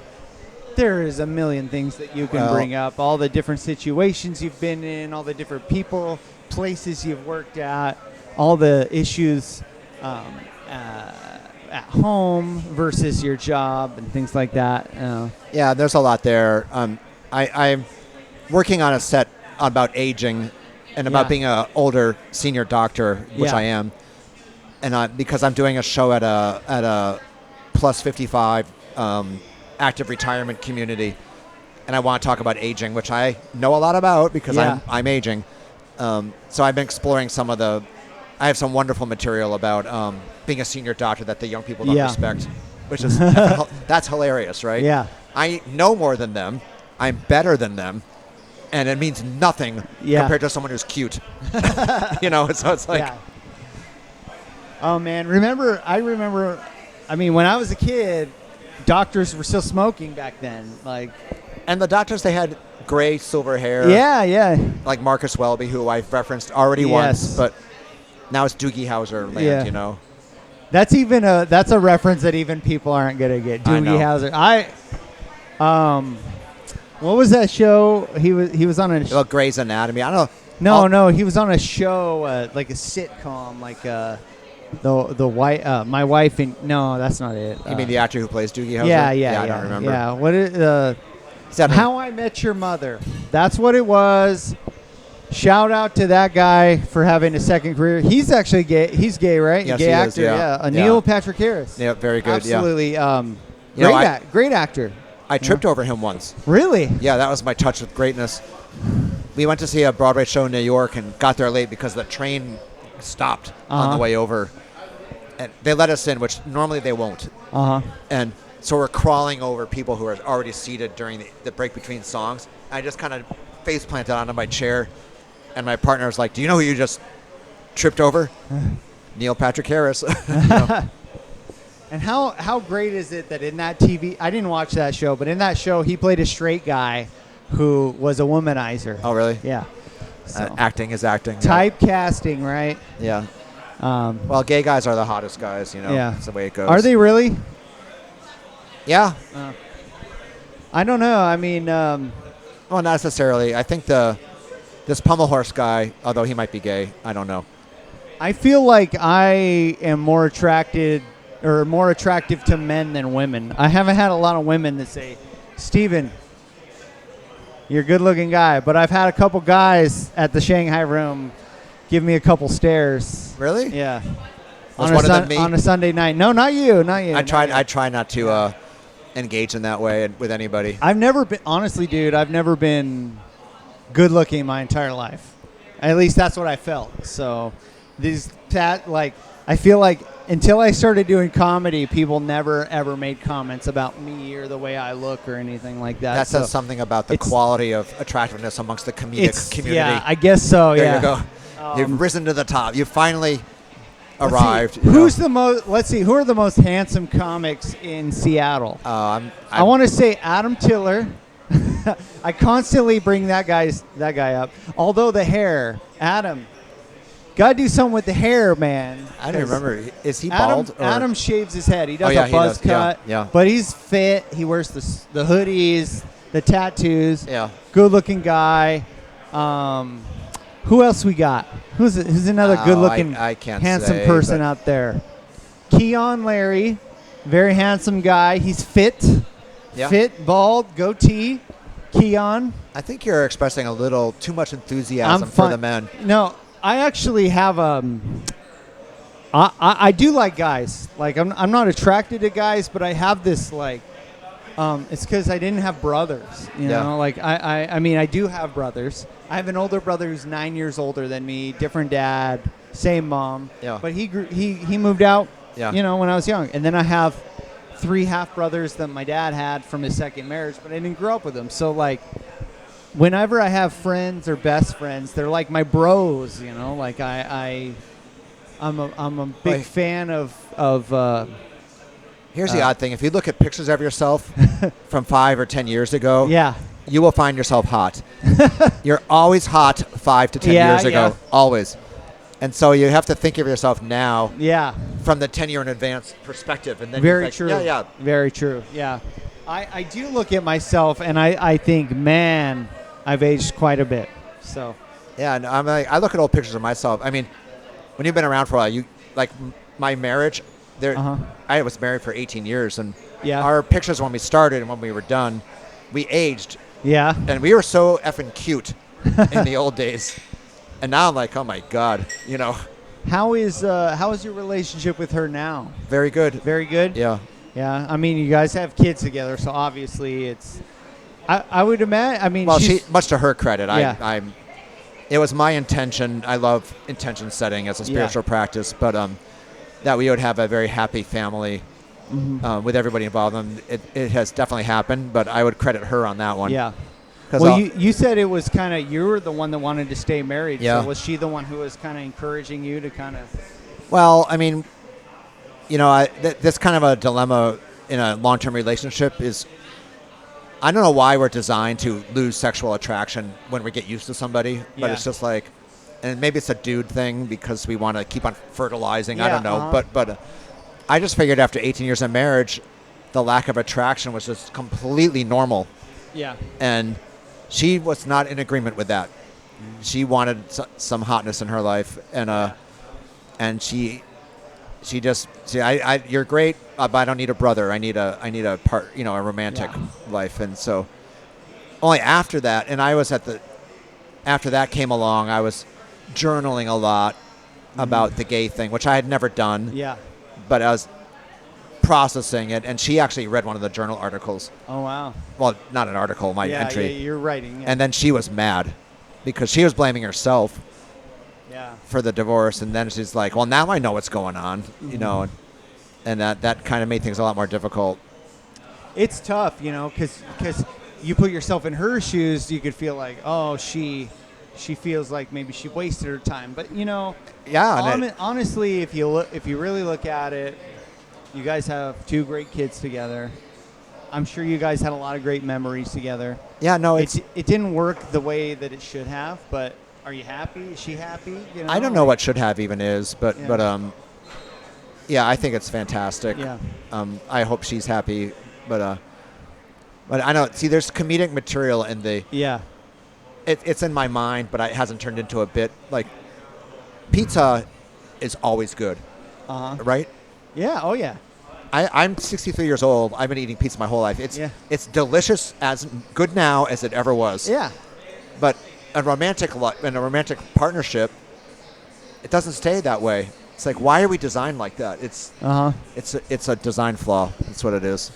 there is a million things that you can bring up. All the different situations you've been in, all the different people, places you've worked at, all the issues at home versus your job and things like that. Yeah, there's a lot there. I'm working on a set about aging and about being an older senior doctor, which I am, and because I'm doing a show at a plus 55 active retirement community, and I want to talk about aging, which I know a lot about because I'm aging. So I've been exploring I have some wonderful material about being a senior doctor that the young people don't respect, which is that's hilarious, right? Yeah. I know more than them. I'm better than them. And it means nothing compared to someone who's cute. So it's like... Yeah. Oh, man. I remember, when I was a kid, doctors were still smoking back then. And the doctors, they had gray, silver hair. Yeah. Like Marcus Welby, who I've referenced already once, but now it's Doogie Howser land, That's that's a reference that even people aren't going to get. Doogie Howser. What was that show? He was on a Grey's Anatomy. I don't know. No, he was on a show like a sitcom, like the white My Wife and no, that's not it. You mean the actor who plays Doogie Howser? Yeah. I don't remember. Yeah, what is How I Met Your Mother? That's what it was. Shout out to that guy for having a second career. He's actually gay. He's gay, right? Yes, gay he actor. is, Neil Patrick Harris. Yeah, very good. Absolutely. Yeah. Great actor. I tripped over him once. Really? Yeah, that was my touch with greatness. We went to see a Broadway show in New York and got there late because the train stopped on the way over. And they let us in, which normally they won't. And so we're crawling over people who are already seated during the break between songs. I just kind of face planted onto my chair. And my partner was like, "Do you know who you just tripped over?" Neil Patrick Harris. And how great is it that in that TV, I didn't watch that show, but in that show, he played a straight guy who was a womanizer. Oh, really? Yeah. So. Acting is acting. Typecasting, right? Yeah. Well, gay guys are the hottest guys, Yeah. That's the way it goes. Are they really? Yeah. I don't know. Well, not necessarily. I think this pommel horse guy, although he might be gay, I don't know. I feel like I am more attractive to men than women. I haven't had a lot of women that say, "Steven, you're a good-looking guy," but I've had a couple guys at the Shanghai Room give me a couple stares. Really? Yeah. Was one of them me? On a Sunday night. No, not you. I try not to engage in that way with anybody. I've never been good looking my entire life. At least that's what I felt. So I feel like until I started doing comedy, people never ever made comments about me or the way I look or anything like that. That says something about the quality of attractiveness amongst the comedic community. Yeah, I guess so. There you go. You've risen to the top. You finally arrived. Who's the most? Let's see. Who are the most handsome comics in Seattle? I want to say Adam Tiller. I constantly bring that guy up. Although the hair, Adam, gotta do something with the hair, man. I don't remember. Is he bald? Adam shaves his head. He does a buzz cut. Yeah. But he's fit. He wears the hoodies, the tattoos. Yeah. Good looking guy. Who else we got? Who's another good looking, handsome person out there? Keon Larry, very handsome guy. He's fit. Yeah. Fit, bald, goatee. Keon. I think you're expressing a little too much enthusiasm for the men. No, I actually have I do like guys. Like I'm not attracted to guys, but I have this it's because I didn't have brothers. You know, like I do have brothers. I have an older brother who's 9 years older than me, different dad, same mom. Yeah. But he moved out. Yeah. When I was young, and then I have 3 half brothers that my dad had from his second marriage, but I didn't grow up with them. So whenever I have friends or best friends, they're like my bros. Like I'm a big fan of. Here's the odd thing: if you look at pictures of yourself from 5 or 10 years ago, you will find yourself hot. You're always hot 5 to 10 years ago, always. And so you have to think of yourself now Yeah. from the 10-year in advance perspective. And then Very you're like, true. Yeah. Very true. Yeah. I do look at myself and I think, man, I've aged quite a bit. So. Yeah, and I'm like, I look at old pictures of myself. I mean, when you've been around for a while, you like my marriage. I was married for 18 years, and Yeah. our pictures when we started and when we were done, we aged, Yeah. and we were so effing cute in the old days. And now I'm like, oh my god, How is your relationship with her now? very good. Very good. Yeah. Yeah. I mean, you guys have kids together, so obviously it's. I would imagine. I mean, Well, she's, much to her credit, Yeah. It was my intention. I love intention setting as a spiritual practice, but that we would have a very happy family with everybody involved. And it has definitely happened, but I would credit her on that one. Yeah. 'Cause Well, you said it was kind of you were the one that wanted to stay married. Yeah. So was she the one who was kind of encouraging you to kind of? Well, I mean, that's kind of a dilemma in a long-term relationship is I don't know why we're designed to lose sexual attraction when we get used to somebody, but Yeah. it's just like, and maybe it's a dude thing because we want to keep on fertilizing. I Yeah, don't know, uh-huh. but I just figured after 18 years of marriage, the lack of attraction was just completely normal, Yeah. and she was not in agreement with that. She wanted some hotness in her life, and she just you're great, but I don't need a brother. I need a part, a romantic life. And so only after that, and after that came along, I was journaling a lot about the gay thing, which I had never done. Yeah. But I was processing it, and she actually read one of the journal articles. Oh wow. Well, not an article, my entry. Yeah, you're writing. Yeah. And then she was mad because she was blaming herself yeah. for the divorce, and then she's like, well, now I know what's going on, and that kind of made things a lot more difficult. It's tough, because you put yourself in her shoes, you could feel like, oh, she feels like maybe she wasted her time, but honestly, if you really look at it, you guys have two great kids together. I'm sure you guys had a lot of great memories together. Yeah, no, it didn't work the way that it should have, but are you happy? Is she happy? I don't know what should have even is, but I think it's fantastic. Yeah. I hope she's happy, but I know. See, there's comedic material in the. Yeah. It's in my mind, but it hasn't turned into a bit. Like, pizza is always good, right? Yeah. Oh yeah. I'm 63 years old. I've been eating pizza my whole life. It's delicious, as good now as it ever was. Yeah. But in a romantic partnership, it doesn't stay that way. It's like, why are we designed like that? It's a design flaw. That's what it is.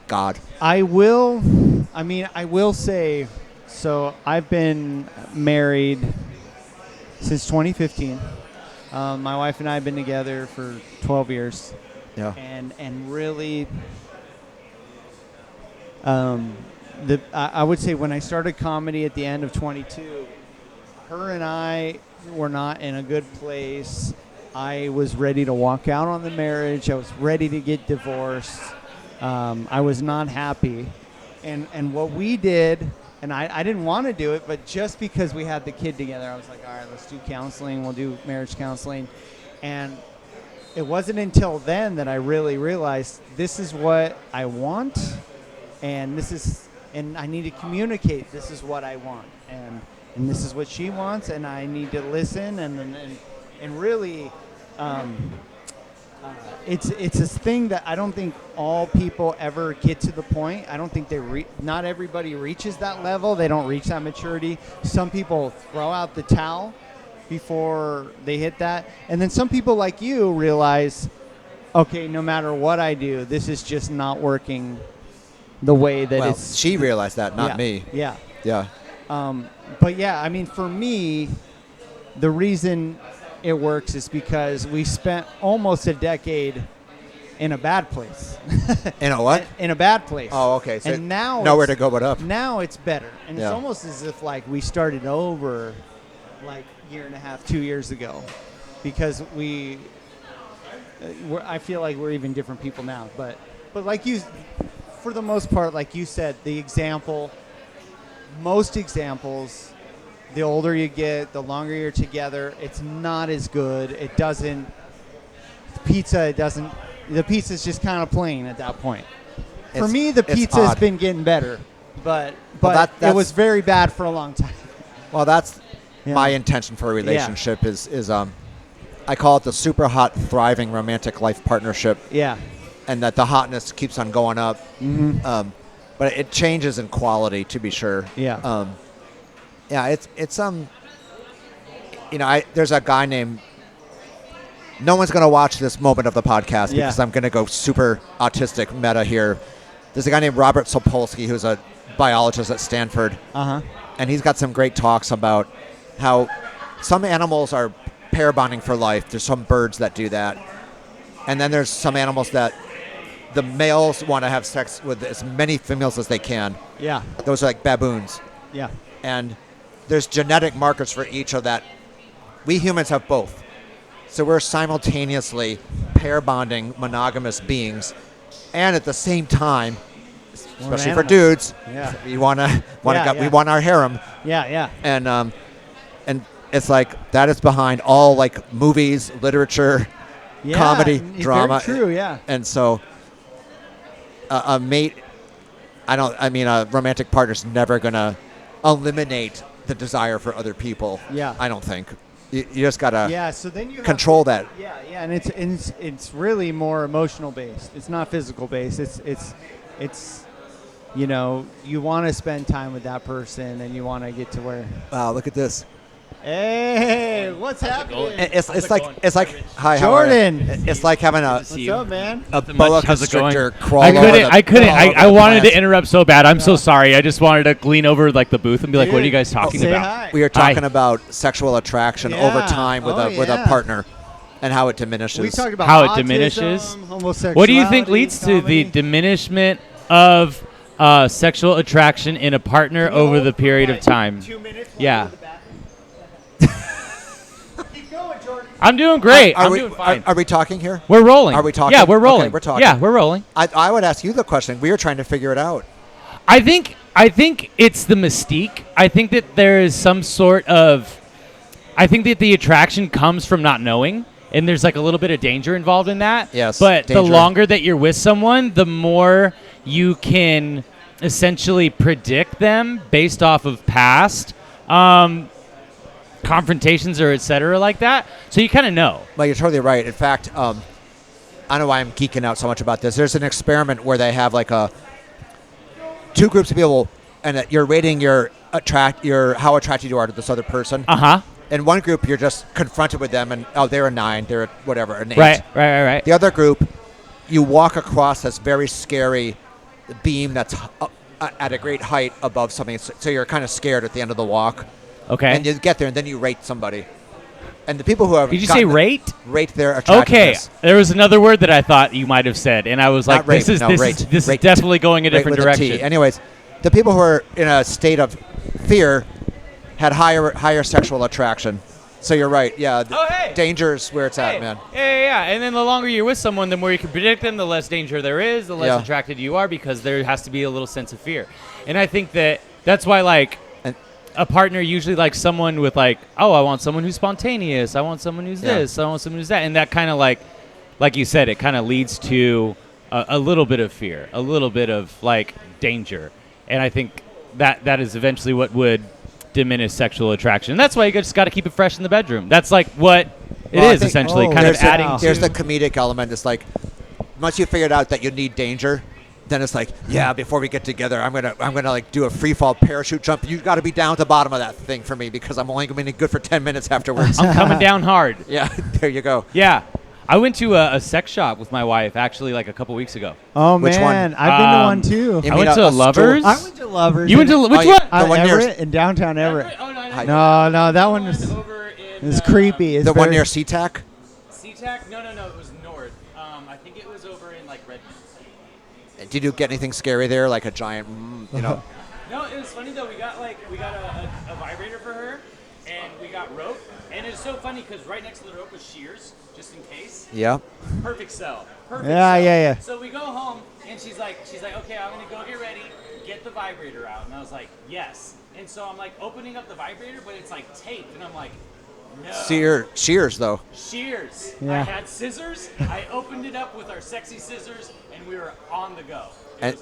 God. I will say, so I've been married since 2015. My wife and I have been together for 12 years. Yeah. And really, I would say when I started comedy at the end of 22, her and I were not in a good place. I was ready to walk out on the marriage. I was ready to get divorced. I was not happy. And what we did, and I didn't want to do it, but just because we had the kid together, I was like, all right, let's do counseling. We'll do marriage counseling. And it wasn't until then that I really realized this is what I want, and I need to communicate. This is what I want, and this is what she wants, and I need to listen and really, it's a thing that I don't think all people ever get to the point. I don't think not everybody reaches that level. They don't reach that maturity. Some people throw out the towel before they hit that. And then some people like you realize, okay, no matter what I do, this is just not working the way that it's. She realized that, not me. Yeah. Yeah. But yeah, I mean, for me, the reason it works is because we spent almost a decade in a bad place. In a what? In a bad place. Oh, okay. So and now nowhere to go but up. Now it's better. And it's almost as if like we started over like year and a half, 2 years ago, because I feel like we're even different people now. But like you, for the most part, like you said, most examples the older you get, the longer you're together, it's not as good. It doesn't. The pizza's just kind of plain at that point. For me, the pizza's odd. been getting better, but that's it was very bad for a long time. Well, that's Yeah. my intention for a relationship is I call it the super hot, thriving romantic life partnership, Yeah. and that the hotness keeps on going up. Mm-hmm. But it changes in quality, to be sure. Yeah. Yeah, it's there's a guy named. No one's going to watch this moment of the podcast because I'm going to go super autistic meta here. There's a guy named Robert Sapolsky who's a biologist at Stanford. Uh-huh. And he's got some great talks about how some animals are pair bonding for life. There's some birds that do that. And then there's some animals that the males want to have sex with as many females as they can. Yeah. Those are like baboons. Yeah. And there's genetic markers for each of that. We humans have both. So we're simultaneously pair bonding monogamous beings. And at the same time, especially for dudes, we want our harem. Yeah, yeah. And it's like that is behind all like movies, literature, comedy, drama. Very true, yeah. And so a romantic partner's never gonna eliminate the desire for other people. Yeah. I don't think. You just gotta so then you control that. Yeah, and it's really more emotional based. It's not physical based. It's you want to spend time with that person and you want to get to where. Wow, look at this. Hey, what's happening? It's like hi, Jordan. How are you? It's like having What's up, man? a boa How's it going? constrictor crawl. I couldn't. I wanted to interrupt. interrupt so bad. I'm so sorry. I just wanted to lean over like the booth and be like, "What are you guys talking Say about?" hi. We are talking Hi. about sexual attraction over Yeah. time with with a partner, and how it diminishes. We talked about How it autism, diminishes? homosexuality. What do you think leads to the comedy. diminishment of sexual attraction in a partner over the period of time? 2 minutes. Yeah. Keep going, Jordan. I'm doing great. Are I'm we, doing fine. Are we talking here? We're rolling. Are we talking? Yeah, we're rolling. Okay, we're talking. Yeah, we're rolling. I would ask you the question. We are trying to figure it out. I think it's the mystique. I think that there is some sort of. I think that the attraction comes from not knowing, and there's like a little bit of danger involved in that. Yes, But the danger. longer that you're with someone, the more you can essentially predict them based off of past confrontations or et cetera like that. So you kind of know. Well, you're totally right. In fact, I don't know why I'm geeking out so much about this. There's an experiment where they have like two groups of people, and you're rating how attracted you are to this other person. Uh-huh. In one group, you're just confronted with them, and they're a 9, they're an 8. Right. The other group, you walk across this very scary beam that's at a great height above something, so you're kind of scared at the end of the walk. Okay. And you get there, and then you rate somebody. And the people who have Did you say rate? Rate their Okay. attractiveness. There was another word that I thought you might have said, and I was like, Not rate, this rate. is Rate. definitely going a Rate different with a T. direction. Anyways, the people who are in a state of fear had higher sexual attraction. So you're right. Yeah. Oh, hey. Danger's where it's at, man. Yeah. And then the longer you're with someone, the more you can predict them, the less danger there is, the less Yeah. attracted you are, because there has to be a little sense of fear. And I think that's why, like, And- a partner usually likes someone with, like, oh, I want someone who's spontaneous. I want someone who's Yeah. this. I want someone who's that. And that kind of, like you said, it kind of leads to a little bit of fear, a little bit of, like, danger. And I think that is eventually what would diminish sexual attraction. And that's why you just got to keep it fresh in the bedroom. That's like what it Well, I is think- essentially, Oh, kind of There's the- adding There's to. the comedic element. It's like once you figured out that you need danger, then it's like, yeah, before we get together, I'm gonna like do a free fall parachute jump. You got to be down at the bottom of that thing for me because I'm only gonna be good for 10 minutes afterwards. I'm coming down hard. Yeah, there you go. Yeah. I went to a sex shop with my wife actually like a couple weeks ago. Oh, Which one? man. I've been to one, too. You I mean went to Lovers. I went to Lovers. You went to which one? The one near- Everett, in downtown Everett. Oh, no, No, that one was over in it's creepy. It's The one very- near SeaTac? SeaTac? No, it was north. I think it was over in like Redmond. Did you get anything scary there, like a giant, you know? No, it was funny though. We got a vibrator for her, and we got rope, and it's so funny because right next to the rope was shears, just in case. Yeah. Perfect sell. Perfect Yeah, sell. yeah. So we go home, and she's like, okay, I'm gonna go get ready. get the vibrator out. And I was like, yes. And so I'm like opening up the vibrator, but it's like taped. And I'm like, no. Shears, though. Shears. Yeah. I had scissors. I opened it up with our sexy scissors, and we were on the go.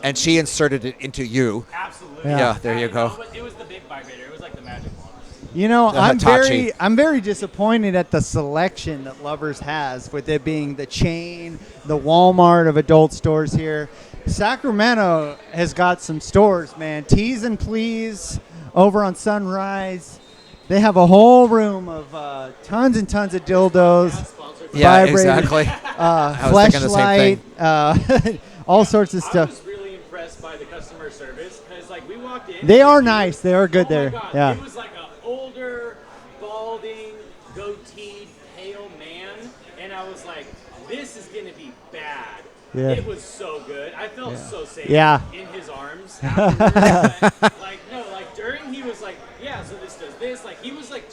And she inserted it into you. Absolutely. Yeah, there you go. But it was the big vibrator. It was like the magic one. You know, The I'm Hitachi. very disappointed at the selection that Lovers has, with it being the chain, the Walmart of adult stores here. Sacramento has got some stores, man. Tease and Please over on Sunrise. They have a whole room of tons and tons of dildos, Yeah, vibrators, exactly. I was thinking the same fleshlight, all sorts of I stuff. was really impressed by the customer service because, like, we walked in. They are nice. They are good Oh there. my God. Yeah. It was like an older, balding, goateed, pale man, and I was like, "This is gonna be bad." Yeah. It was so good. I felt so safe Yeah. in his arms. Afterwards. Like during, he was like, "Yeah, so this does this." Like he was like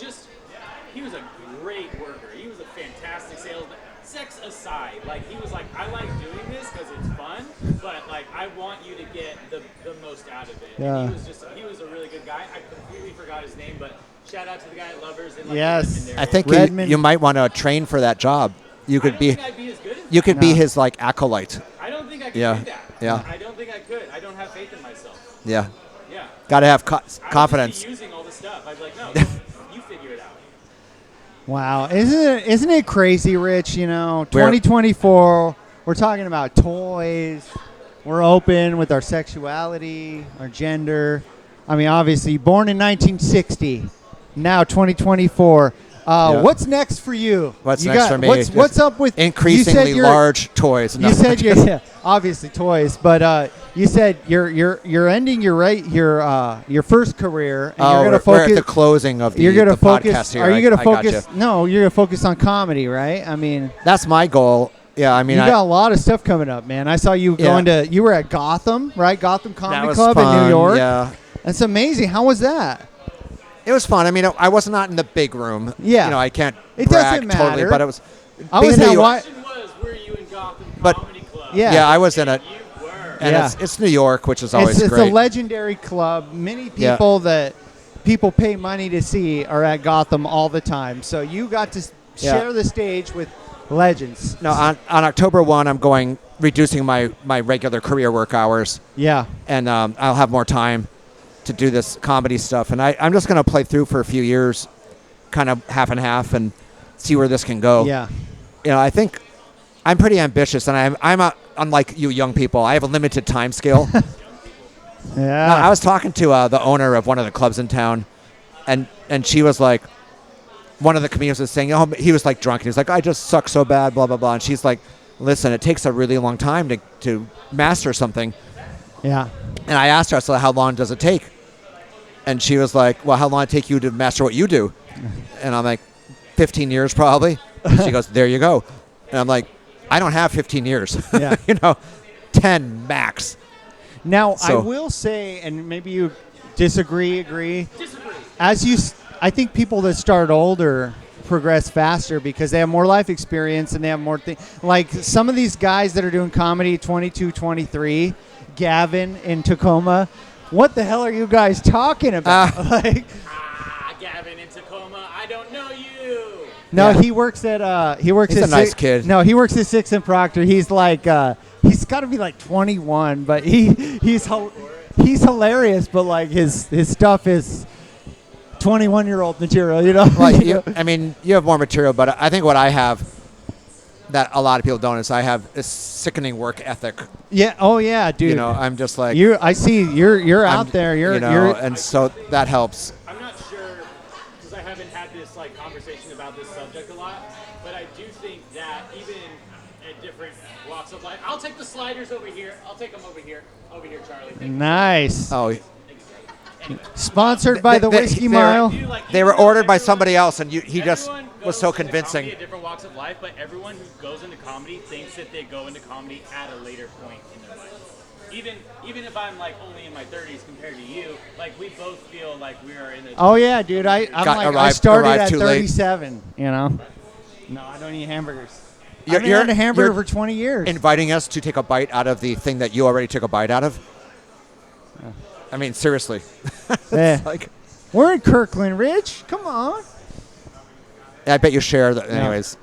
he was a great worker. He was a fantastic salesman. Sex aside, like he was like, "I like doing this because it's fun, but like I want you to get the most out of it." Yeah. And he was a really good guy. I completely forgot his name, but shout out to the guy at Lovers. And, like, Yes. in there. I think Redmond. you might want to train for that job. You I could don't be think I'd be as good as you could be No. his like acolyte. I don't think I could Yeah. do that. Yeah. I don't think I could. I don't have faith in myself. Yeah, Yeah. got to have I would just confidence. be using all the stuff. I'd be like, no, you figure it out. Wow, isn't it crazy, Rich? You know, 2024. We're talking about toys. We're open with our sexuality, our gender. I mean, obviously, born in 1960. Now 2024. Yeah. What's next for you? What's You next for me? What's up with Increasingly you said large toys. No. You said yeah, obviously toys, but you said you're ending your first career, and you're gonna we're at focus. the closing of the, You're gonna the focus. podcast here. Are you gonna I gotcha. focus? No, you're gonna focus on comedy, right? I mean, That's my goal. Yeah, I mean, you got a lot of stuff coming up, man. I saw you Yeah. going to. You were at Gotham, right? Gotham that Comedy was Club in fun. New York. Yeah, That's amazing. How was that? it was fun. I mean, I was not in the big room. Yeah. You know, I can't It brag doesn't totally, matter. but it was. I being was in New at York- Wy- The question was, were you in Gotham But- Comedy Club? Yeah. Yeah, I was in it, You were. and Yeah. it's New York, which is always It's great. a legendary club. Many Yeah. people that people pay money to see are at Gotham all the time. So you got to Yeah. share the stage with legends. No, on October 1, I'm reducing my regular career work hours, Yeah. and I'll have more time to do this comedy stuff. And I'm just going to play through for a few years, kind of half and half, and see where this can go. Yeah. You know, I think I'm pretty ambitious, and I'm unlike you young people. I have a limited time scale. Yeah. No, I was talking to the owner of one of the clubs in town, and she was like, one of the comedians was saying, oh, he was like drunk, and he was like, I just suck so bad, blah, blah, blah. And she's like, listen, it takes a really long time to master something. Yeah. And I asked her, so how long does it take? And she was like, well, how long it take you to master what you do? And I'm like, 15 years probably. And she goes, there you go. And I'm like, I don't have 15 years. Yeah. 10 max. Now, I So- will say, and maybe you agree. Disagree. I think people that start older progress faster because they have more life experience and they have more things. Like some of these guys that are doing comedy, 22, 23, Gavin in Tacoma. What the hell are you guys talking about? Gavin in Tacoma, I don't know you. No, Yeah. he works at he works He's at a nice kid. No, he works at Six and Proctor. He's like he's got to be like 21, but he's hilarious. But like his stuff is 21-year-old material, you know. Like, I mean, you have more material, but I think what I have that a lot of people don't is I have a sickening work ethic. Yeah. Oh yeah, dude. You know, I'm just like I see you're I'm- out there. You're and so that helps. I'm not sure, because I haven't had this like conversation about this subject a lot, but I do think that even at different walks of life, I'll take the sliders over here. I'll take them over here. Over here, Charlie. Thank you. nice. Oh, Thank you, Charlie. Anyway. Sponsored by the They- Whiskey they're- Mile. Dude, like, they even were though ordered by everyone- somebody else, and he just everyone was goes so into convincing. comedy at different walks of life, but everyone who goes into comedy thinks that they go into comedy at a later point in their life. Even if I'm like only in my 30s compared to you, like we both feel like we are in the. Oh yeah, dude. I started arrived at too late. 37. You know. No, I don't eat hamburgers. You're- I've been had a hamburger you're for 20 years. Inviting us to take a bite out of the thing that you already took a bite out of. I mean, seriously. Yeah. Like, We're in Kirkland, Rich. Come on. I bet you share that. Anyways,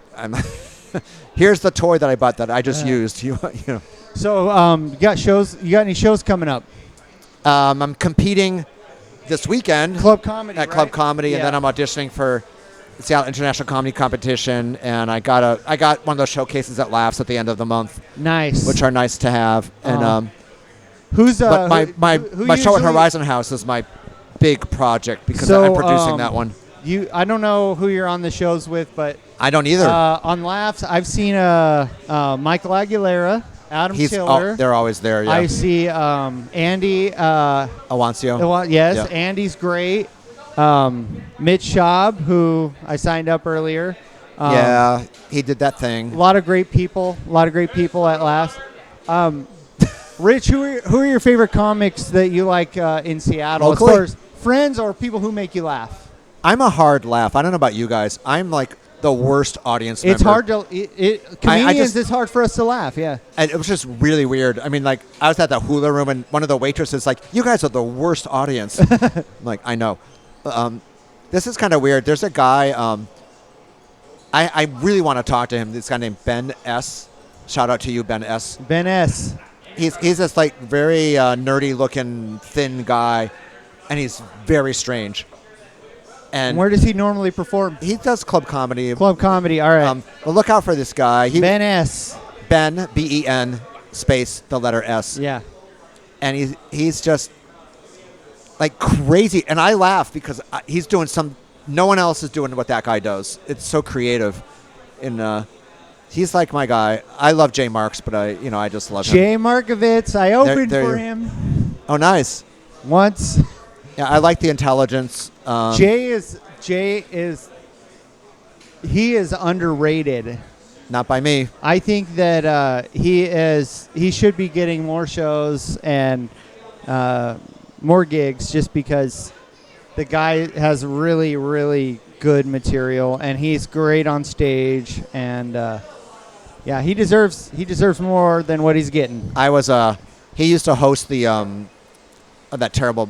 here's the toy that I bought that I just used. You know. So, you got shows? You got any shows coming up? I'm competing this weekend Club Comedy, at Club right? Comedy, Yeah. and then I'm auditioning for the Seattle International Comedy Competition, and I got one of those showcases at Laughs at the end of the month, Nice. which are nice to have. And Who's but my show at usually- Horizon House is my big project because So, I'm producing that one. I don't know who you're on the shows with, but I don't either. on Laughs, I've seen Michael Aguilera, Adam Tiller. They're always there. Yeah. I see Andy. Awancio. Yes, Yeah. Andy's great. Mitch Schaub, who I signed up earlier. Yeah, he did that thing. A lot of great people. At Laughs. Rich, who are your favorite comics that you like in Seattle? Locally? As far as friends or people who make you laugh? I'm a hard laugh. I don't know about you guys. I'm like the worst audience member. It's hard to comedians. just- It's hard for us to laugh. Yeah. And it was just really weird. I mean, like, I was at the hula room, and one of the waitresses like, "You guys are the worst audience." I'm like, I know. This is kind of weird. There's a guy. I really want to talk to him. This guy named Ben S. Shout out to you, Ben S. Ben S. He's this like very nerdy looking thin guy, and he's very strange. And Where does he normally perform? he does club comedy. Club Comedy. All right. Well, look out for this guy. Ben S. Ben Ben space the letter S. Yeah. And he's just like crazy, and I laugh because he's doing no one else is doing what that guy does. It's so creative, and he's like my guy. I love Jay Marks, but I just love him. Jay Markovitz. I opened there for you- him Oh, nice. once. Yeah, I like the intelligence. Jay is underrated. Not by me. I think that he should be getting more shows and more gigs just because the guy has really, really good material and he's great on stage and he deserves more than what he's getting. He used to host the that terrible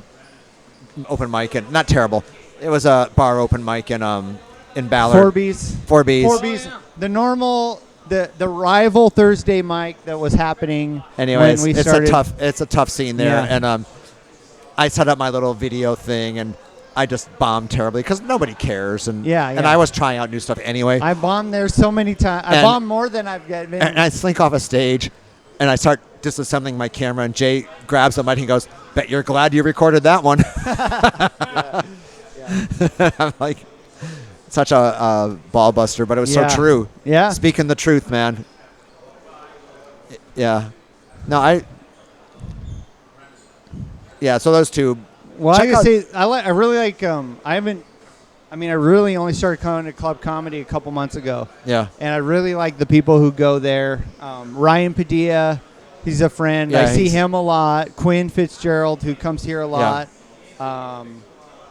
open mic, and not terrible. It was a bar open mic in Ballard. Forby's. The normal, the rival Thursday mic that was happening. Anyways, when we it's started. a tough scene there, Yeah. and I set up my little video thing, and I just bombed terribly because nobody cares, and Yeah. I was trying out new stuff anyway. I bombed there so many times. I And- bombed more than I've gotten. And I slink off a stage, and I start disassembling my camera, and Jay grabs the mic and goes, "Bet you're glad you recorded that one." I'm like, such a ball buster, but it was so Yeah. true. Yeah. Speaking the truth, man. Yeah. No, yeah, so those two. Well, Check I gotta out- say, I really like. I really only started coming to Club Comedy a couple months ago, Yeah. and I really like the people who go there. Ryan Padilla, he's a friend. Yeah, I see he's- him a lot. Quinn Fitzgerald, who comes here a lot.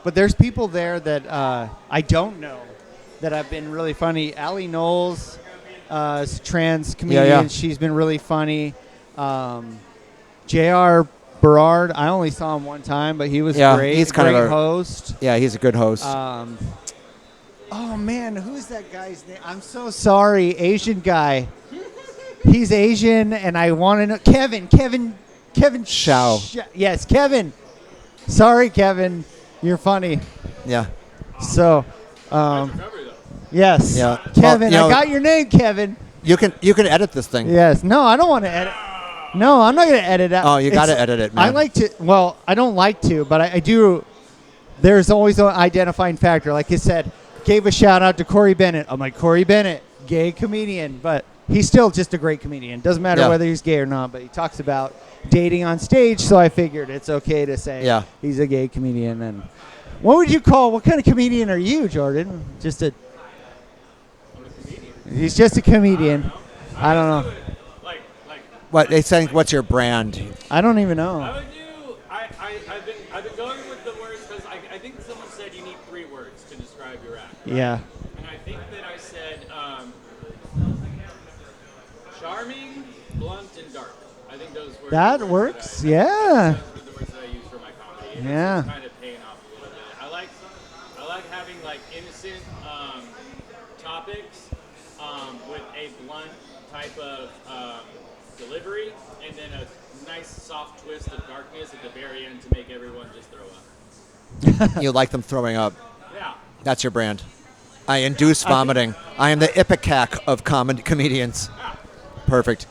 But there's people there that I don't know that have been really funny. Allie Knowles is a trans comedian. Yeah. She's been really funny. J.R. Berard, I only saw him one time, but he was great. He's kind great of a host. Yeah, he's a good host. Oh man, who's that guy's name? I'm so sorry, Asian guy. He's Asian, and I want to know Kevin Shao. Yes, Kevin. Sorry, Kevin, you're funny. Yeah. So, yes, Yeah. Kevin, Well, I got your name, Kevin. You can edit this thing. Yes. No, I don't want to edit. No, I'm not going to edit out. Oh, you got to It's- edit it, man. I like to. Well, I don't like to, but I do. There's always an identifying factor. Like I said, gave a shout out to Corey Bennett. I'm like, Corey Bennett, gay comedian, but he's still just a great comedian. Doesn't matter Yeah. whether he's gay or not, but he talks about dating on stage, so I figured it's okay to say Yeah. he's a gay comedian. And what kind of comedian are you, Jordan? He's just a comedian. I don't know. What they saying? What's your brand? I don't even know. I would do. I've been going with the words because I think someone said you need 3 words to describe your act. Yeah. And I think that I said charming, blunt, and dark. I think those words. That works. Yeah. Those were the words that I used and Yeah. it's kind of paying off a little bit. I like having like innocent topics with a blunt type of delivery, and then a nice soft twist of darkness at the very end to make everyone just throw up. You like them throwing up. Yeah. That's your brand. I induce vomiting. I am the ipecac of comedians. Perfect.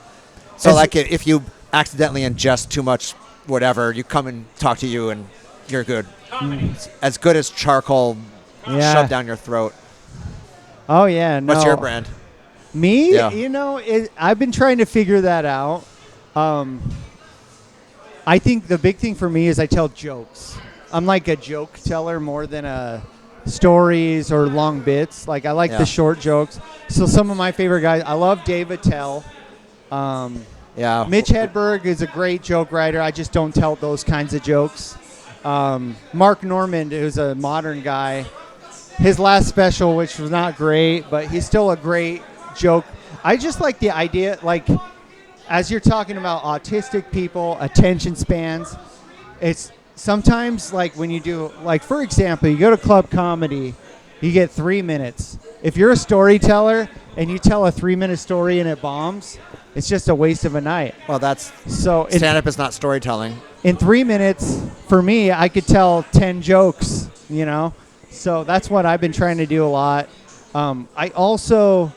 So, like, if you accidentally ingest too much whatever, you come and talk to you, and you're good. It's as good as charcoal shoved down your throat. Oh yeah. No. What's your brand? Me? Yeah. You know, I've been trying to figure that out. I think the big thing for me is I tell jokes. I'm like a joke teller more than a stories or long bits. Like, I like the short jokes. So some of my favorite guys, I love Dave Attell. Mitch Hedberg is a great joke writer. I just don't tell those kinds of jokes. Mark Normand, who's a modern guy, his last special, which was not great, but he's still a great joke. I just like the idea, like, as you're talking about autistic people, attention spans, it's sometimes like when you do, like, for example, you go to club comedy, you get 3 minutes. If you're a storyteller and you tell a 3-minute story and it bombs, it's just a waste of a night. Well, that's so. Stand-up is not storytelling. In 3 minutes, for me, I could tell 10 jokes, you know? So that's what I've been trying to do a lot. I also,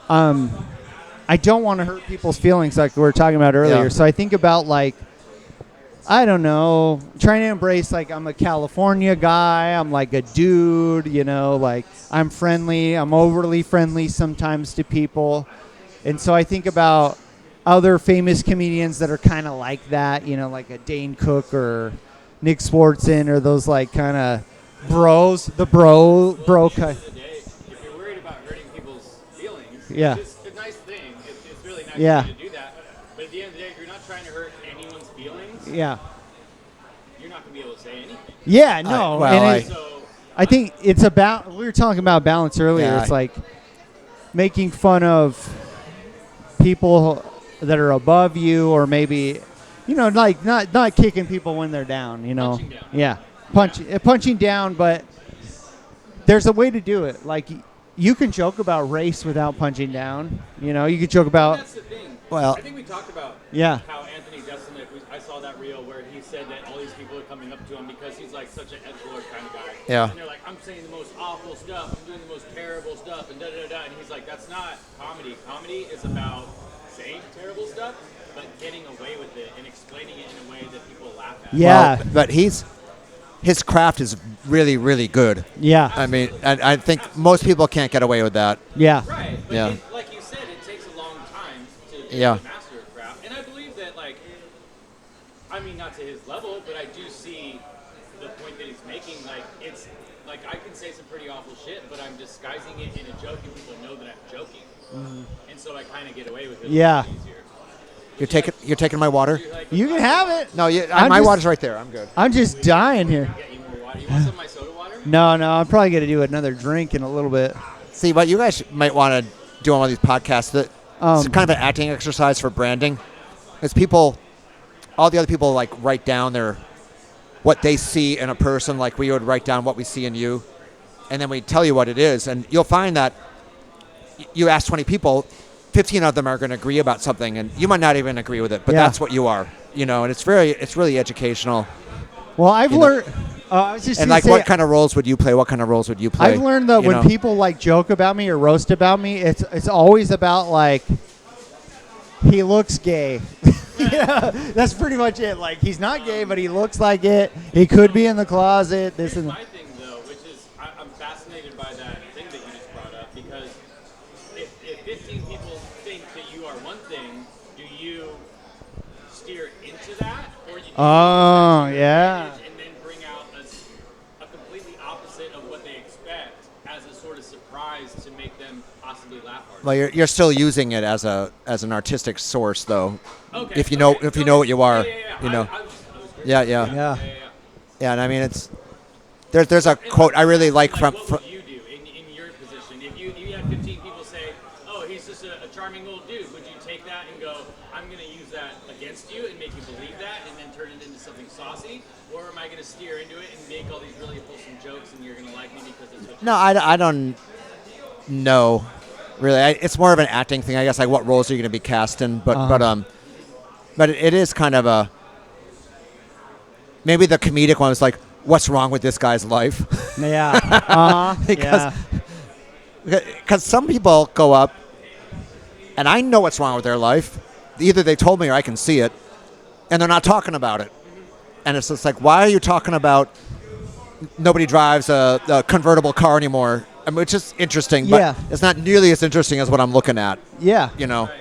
I don't want to hurt people's feelings like we were talking about earlier. Yeah. So I think about, like, I don't know, trying to embrace, like, I'm a California guy. I'm like a dude, you know, like, I'm friendly. I'm overly friendly sometimes to people. And so I think about other famous comedians that are kind of like that, you know, like a Dane Cook or Nick Swartzen or those, like, kind of bros, the bro At the end kind. of the day, if you're worried about hurting people's feelings, Yeah. it's a nice thing. It's really nice Yeah. of you to do that. But at the end of the day, if you're not trying to hurt anyone's feelings, Yeah. you're not going to be able to say anything. Yeah, no. So I think it's about, we were talking about balance earlier. Yeah. It's like making fun of people that are above you, or maybe, you know, like not kicking people when they're down, you know. Punching down. Yeah. Punching down, but there's a way to do it. Like, you can joke about race without punching down. You know, you can joke about, that's the thing. Well- I think we talked about Yeah. how Anthony Jeselnik, I saw that reel where he said that all these people are coming up to him because he's like such an edgelord kind of guy. Yeah. And they're like, I'm saying the most awful stuff, I'm doing the most terrible stuff, and da-da-da-da. And he's like, that's not comedy. Comedy is about saying terrible stuff, but getting away with it and explaining it in a way that people laugh at. yeah. Well, but his craft is really, really good. Yeah. I mean, I think most people can't get away with that. Yeah. Right. But Yeah. like you said, it takes a long time to Yeah. master a craft. And I believe that, like, I mean, not to his level, but I do see the point that he's making. Like, it's like I can say some pretty awful shit, but I'm disguising it in a joke, and people know that I'm joking. And so I kind of get away with it Yeah. a little easier. You're taking my water? You can have it. No, I'm my just- water's right there. I'm good. I'm just dying here. Get you more water. You want some of my soda water? No, I'm probably going to do another drink in a little bit. See, what you guys might want to do on one of these podcasts, that it's kind of an acting exercise for branding. Is all the other people, like, write down what they see in a person, like we would write down what we see in you, and then we tell you what it is. And you'll find that you ask 20 people, 15 of them are going to agree about something, and you might not even agree with it, but Yeah. that's what you are, you know. And it's really educational. Well, I've You know, learned. I was just And, gonna like, say, what kind of roles would you play? What kind of roles would you play? I've learned that you when know? people, like, joke about me or roast about me, it's always about, like, he looks gay. Yeah, that's pretty much it. Like, he's not gay, but he looks like it. He could be in the closet. This Here's and my thing, though, which is I'm fascinated by that thing that you just brought up, because if 15 people think that you are one thing, do you steer into that, or you do Oh, you yeah. and then bring out a completely opposite of what they expect as a sort of surprise to make them possibly laugh harder? Well, you're still using it as an artistic source, though. Okay, If you know okay. what you are, Yeah. you know. I was Yeah. Yeah. Yeah, and I mean, it's there's a quote I really like from what would you do in your position if you had 15 people say, "Oh, he's just a charming old dude. Would you take that and go, I'm going to use that against you and make you believe that and then turn it into something saucy? Or am I going to steer into it and make all these really wholesome jokes and you're going to like me because it's what No, I don't know. Really, it's more of an acting thing, I guess. Like, what roles are you going to be cast in? But it is kind of a maybe the comedic one is like, what's wrong with this guy's life? Yeah. Because some people go up, and I know what's wrong with their life. Either they told me or I can see it, and they're not talking about it. And it's just like, why are you talking about nobody drives a convertible car anymore? I mean, which is interesting, but it's not nearly as interesting as what I'm looking at. Yeah. You know? Right.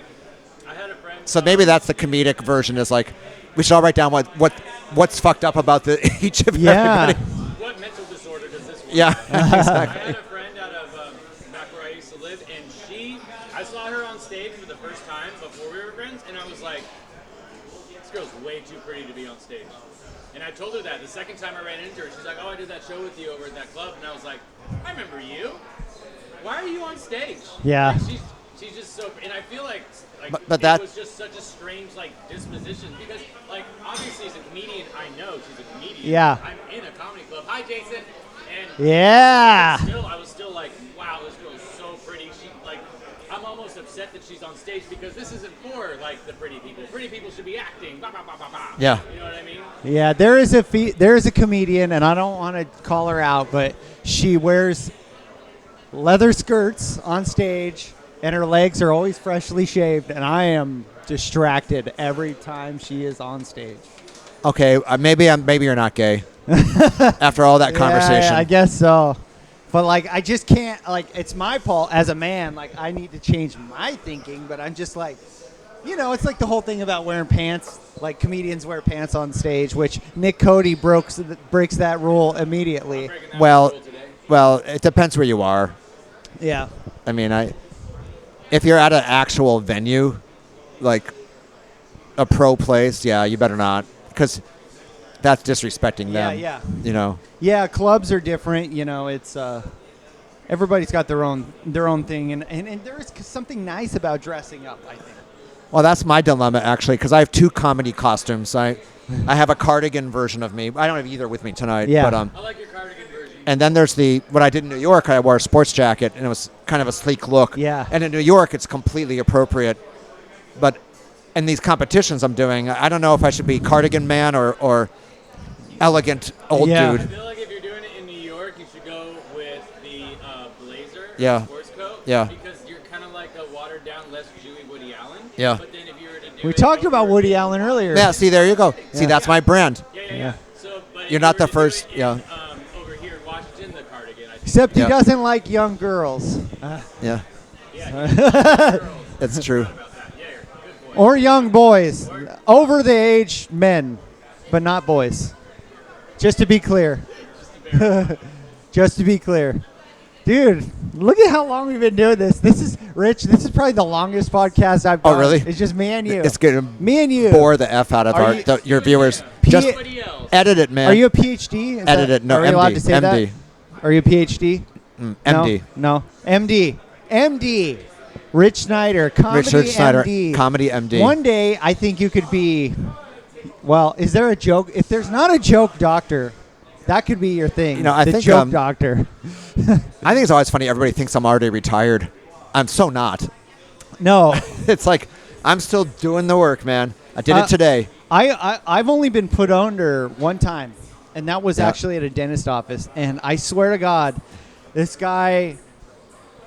I had a friend. So maybe that's the comedic version is like, we should all write down what's fucked up about each of everybody. What mental disorder does this one Yeah, have? I exactly. had a friend out of back where I used to live, and I saw her on stage for the first time before we were friends, and I was like, this girl's way too pretty to be on stage. And I told her that. The second time I ran into her, she's like, oh, I did that show with you over at that club. And I was like, I remember you. Why are you on stage? Yeah. Like, she's just so, and I feel like But that was just such a strange disposition because obviously as a comedian I know she's a comedian. Yeah. I'm in a comedy club. Hi Jason. And Yeah. I was still like, wow, this girl is so pretty. I'm almost upset that she's on stage because this isn't for the pretty people. Pretty people should be acting. Bah, bah, bah, bah, bah. Yeah. You know what I mean? Yeah, there is a comedian, and I don't want to call her out, but she wears leather skirts on stage, and her legs are always freshly shaved, and I am distracted every time she is on stage. Okay, maybe you're not gay. After all that conversation. Yeah, I guess so. But I just can't. It's my fault as a man. I need to change my thinking. But I'm just it's like the whole thing about wearing pants. Like comedians wear pants on stage, which Nick Cody breaks that rule immediately. Rule today. Well, it depends where you are. Yeah. I mean, if you're at an actual venue, like a pro place, yeah, you better not, because that's disrespecting them. Yeah. You know. Yeah, clubs are different. It's everybody's got their own thing, and there is something nice about dressing up, I think. Well, that's my dilemma actually, because I have two comedy costumes. I have a cardigan version of me. I don't have either with me tonight. Yeah. But I like your cardigan version. and then there's what I did in New York. I wore a sports jacket, and it was kind of a sleek look. Yeah. And in New York, it's completely appropriate. But in these competitions I'm doing, I don't know if I should be cardigan man or elegant old Yeah. dude. I feel like if you're doing it in New York, you should go with the blazer, Yeah. sports coat, Yeah. because you're kind of like a watered down, less Jewy Woody Allen. Yeah. But then if you were to do We it talked about over Woody in- Allen earlier. Yeah, see, there you go. See, Yeah. that's my brand. Yeah. So, but if You're you not were the to do first- it in, yeah. Over here in Washington, the cardigan. I think. Except Yeah. he doesn't like young girls. Yeah, Yeah. it's true. About that. Yeah, good boy. Or young boys. Over the age men, but not boys. Just to be clear. Just to be clear. Dude, look at how long we've been doing this. This is probably the longest podcast I've done. Oh, really? It's just me and you. It's going to Me and you. bore the F out of Are you- your viewers. P- Just Somebody else. edit it, man. Are you a PhD? Is Edit that- it. No, are we MD. allowed to say MD. that? Are you a PhD? MD. No. MD. MD. Rich Snyder. Comedy Richard Snyder. MD. Comedy MD. One day, I think you could be. Well, is there a joke? If there's not a joke doctor, that could be your thing. I the think, joke doctor. I think it's always funny. Everybody thinks I'm already retired. I'm so not. No, It's like I'm still doing the work, man. I did it today. I've only been put under one time, and that was Yeah. actually at a dentist office. And I swear to God, this guy,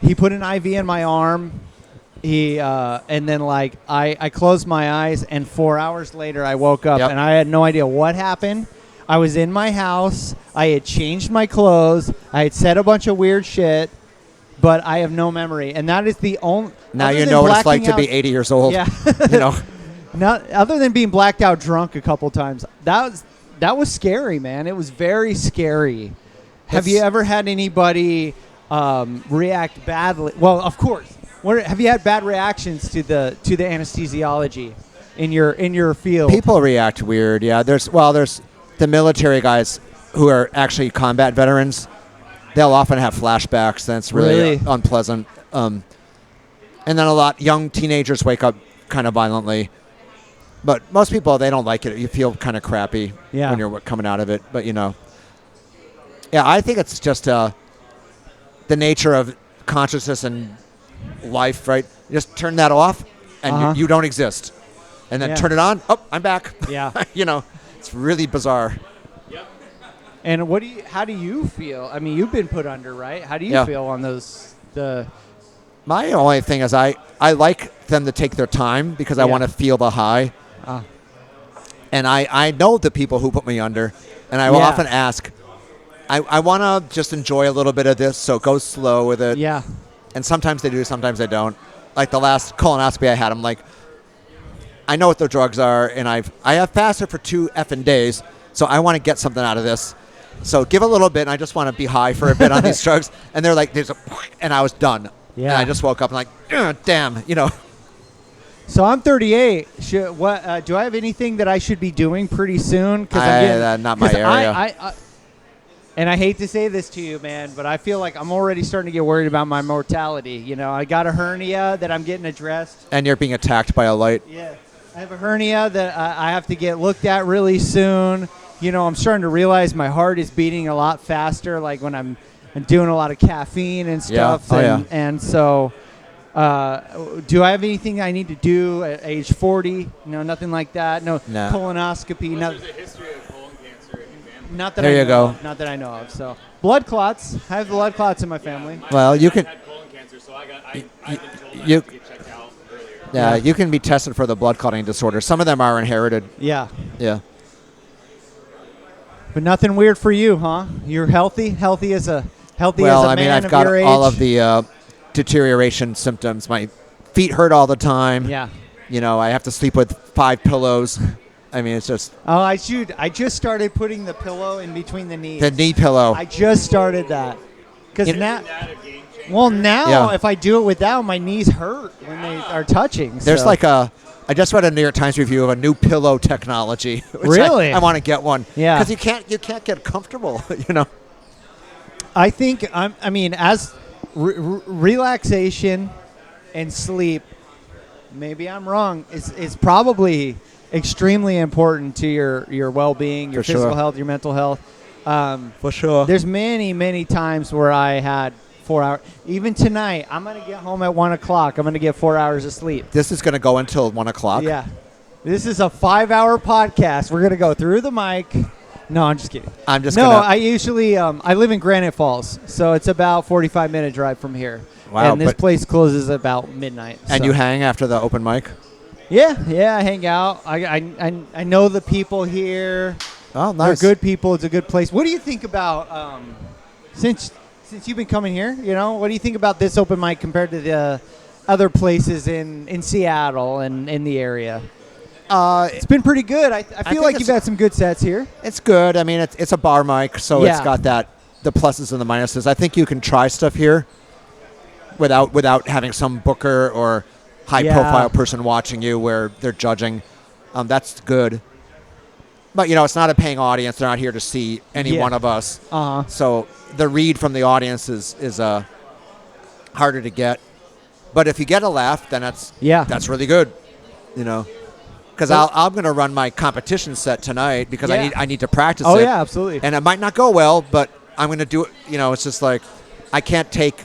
he put an IV in my arm. And then I closed my eyes, and 4 hours later I woke up, Yep. and I had no idea what happened. I was in my house. I had changed my clothes. I had said a bunch of weird shit, but I have no memory. And that is the only. Now other you than know what it's like blacking to be out- 80 years old. Yeah. You know. Not other than being blacked out drunk a couple times. That was scary, man. It was very scary. Have you It's- ever had anybody react badly? Well, of course. Have you had bad reactions to the anesthesiology in your field? People react weird. Yeah. There's the military guys who are actually combat veterans. They'll often have flashbacks. That's really, Really? unpleasant. And And then a lot young teenagers wake up kind of violently. But most people, they don't like it. You feel kind of crappy Yeah. when you're coming out of it. But, yeah, I think it's just the nature of consciousness and life, right? You just turn that off, and you don't exist. And then Yeah. turn it on. Oh, I'm back. Yeah. It's really bizarre. And how do you feel? I mean, you've been put under, right? How do you Yeah. feel on My only thing is I like them to take their time because I Yeah. want to feel the high. And I know the people who put me under, and I will Yeah. often ask, I want to just enjoy a little bit of this, so go slow with it. yeah. And sometimes they do, sometimes they don't. Like the last colonoscopy I had, I'm like, I know what the drugs are, and I have fasted for 2 effing days, so I want to get something out of this. So give a little bit, and I just want to be high for a bit on these drugs. And they're like, and I was done. Yeah. And I just woke up and like, damn, So I'm 38. Do I have anything that I should be doing pretty soon? Not my area. And I hate to say this to you, man, but I feel like I'm already starting to get worried about my mortality. I got a hernia that I'm getting addressed. And you're being attacked by a light. Yeah. I have a hernia that I have to get looked at really soon. I'm starting to realize my heart is beating a lot faster, like when I'm doing a lot of caffeine and stuff. Oh, yeah. And so, do I have anything I need to do at age 40? No, nothing like that. No. Colonoscopy. There's a history of colon cancer in your family. Not that There I you know go. of. Not that I know of. So blood clots. I have blood clots in my family. Well, you can. I had colon cancer, so I've been told I you- have to get checked out earlier. Yeah, you can be tested for the blood clotting disorder. Some of them are inherited. Yeah. Yeah. But nothing weird for you, huh? You're healthy. Healthy as a Well, I mean, man I've of got your age. all of the deterioration symptoms. My feet hurt all the time. Yeah. I have to sleep with 5 pillows. I mean, it's just Oh, I just started putting the pillow in between the knees. the knee pillow. I just started that. Because now, That a game changer? well, now Yeah. if I do it without, my knees hurt when they are touching. There's so. I just read a New York Times review of a new pillow technology. which Really? I want to get one. Yeah. Because you can't get comfortable. I think as relaxation and sleep, maybe I'm wrong, is probably extremely important to your well-being, your For physical sure. health, your mental health. For sure. There's many times where I had 4 hours. Even tonight, I'm going to get home at 1 o'clock. I'm going to get 4 hours of sleep. This is going to go until 1 o'clock. Yeah. This is a 5-hour podcast. We're going to go through the mic. No, I'm just kidding. I'm just No, gonna. I usually I live in Granite Falls, so it's about 45-minute drive from here. Wow, And this but- place closes about midnight. And so. you hang after the open mic? Yeah, I hang out. I know the people here. Oh, nice. They're good people. It's a good place. What do you think about since you've been coming here? What do you think about this open mic compared to the other places in Seattle and in the area? It's been pretty good. I feel think like it's- you've had some good sets here. It's good. I mean, it's a bar mic, so it's Yeah. got the pluses and the minuses. I think you can try stuff here without having some booker or high-profile person watching you where they're judging. That's good. But, it's not a paying audience. They're not here to see any Yeah. one of us. Uh-huh. So the read from the audience is harder to get. But if you get a laugh, then that's really good, Because I'm going to run my competition set tonight because Yeah. I need to practice Oh it. yeah, absolutely. And it might not go well, but I'm going to do it. It's just like I can't take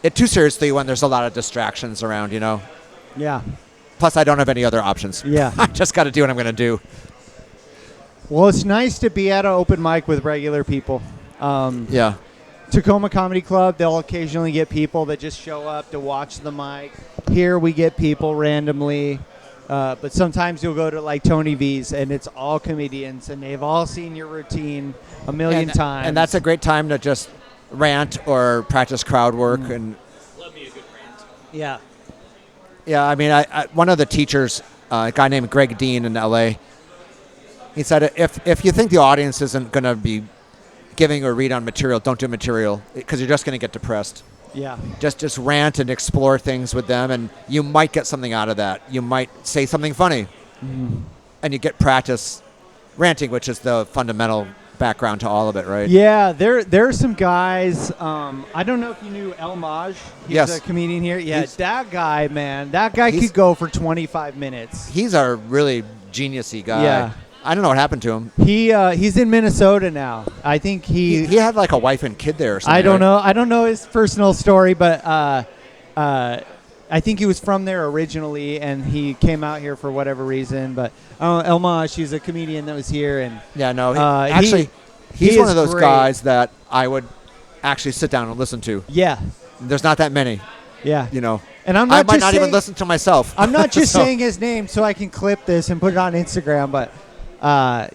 it too seriously when there's a lot of distractions around, Yeah. Plus, I don't have any other options. Yeah. I just got to do what I'm going to do. Well, it's nice to be at an open mic with regular people. Yeah. Tacoma Comedy Club, they'll occasionally get people that just show up to watch the mic. Here we get people randomly. But sometimes you'll go to like Tony V's and it's all comedians and they've all seen your routine a million times. And that's a great time to just rant or practice crowd work. And Love me a good rant. yeah. yeah, I mean, I one of the teachers, a guy named Greg Dean in L.A., he said, if you think the audience isn't going to be giving a read on material, don't do material because you're just going to get depressed. Yeah. Just rant and explore things with them, and you might get something out of that. You might say something funny, and you get practice ranting, which is the fundamental background to all of it, right? Yeah, there are some guys. I don't know if you knew El Maj. He's Yes. a comedian here. Yeah, He's- that guy, man. That guy He's- could go for 25 minutes. He's a really genius-y guy. Yeah. I don't know what happened to him. He's in Minnesota now. I think He had like a wife and kid there or something. I don't right? know. I don't know his personal story, but I think he was from there originally, and he came out here for whatever reason. But El Maj, he's a comedian that was here, and Yeah, no. he He's one is of those great. guys that I would actually sit down and listen to. yeah, There's not that many, yeah. you know. And I'm I not might just not saying, even listen to myself. I'm not just So- saying his name so I can clip this and put it on Instagram, but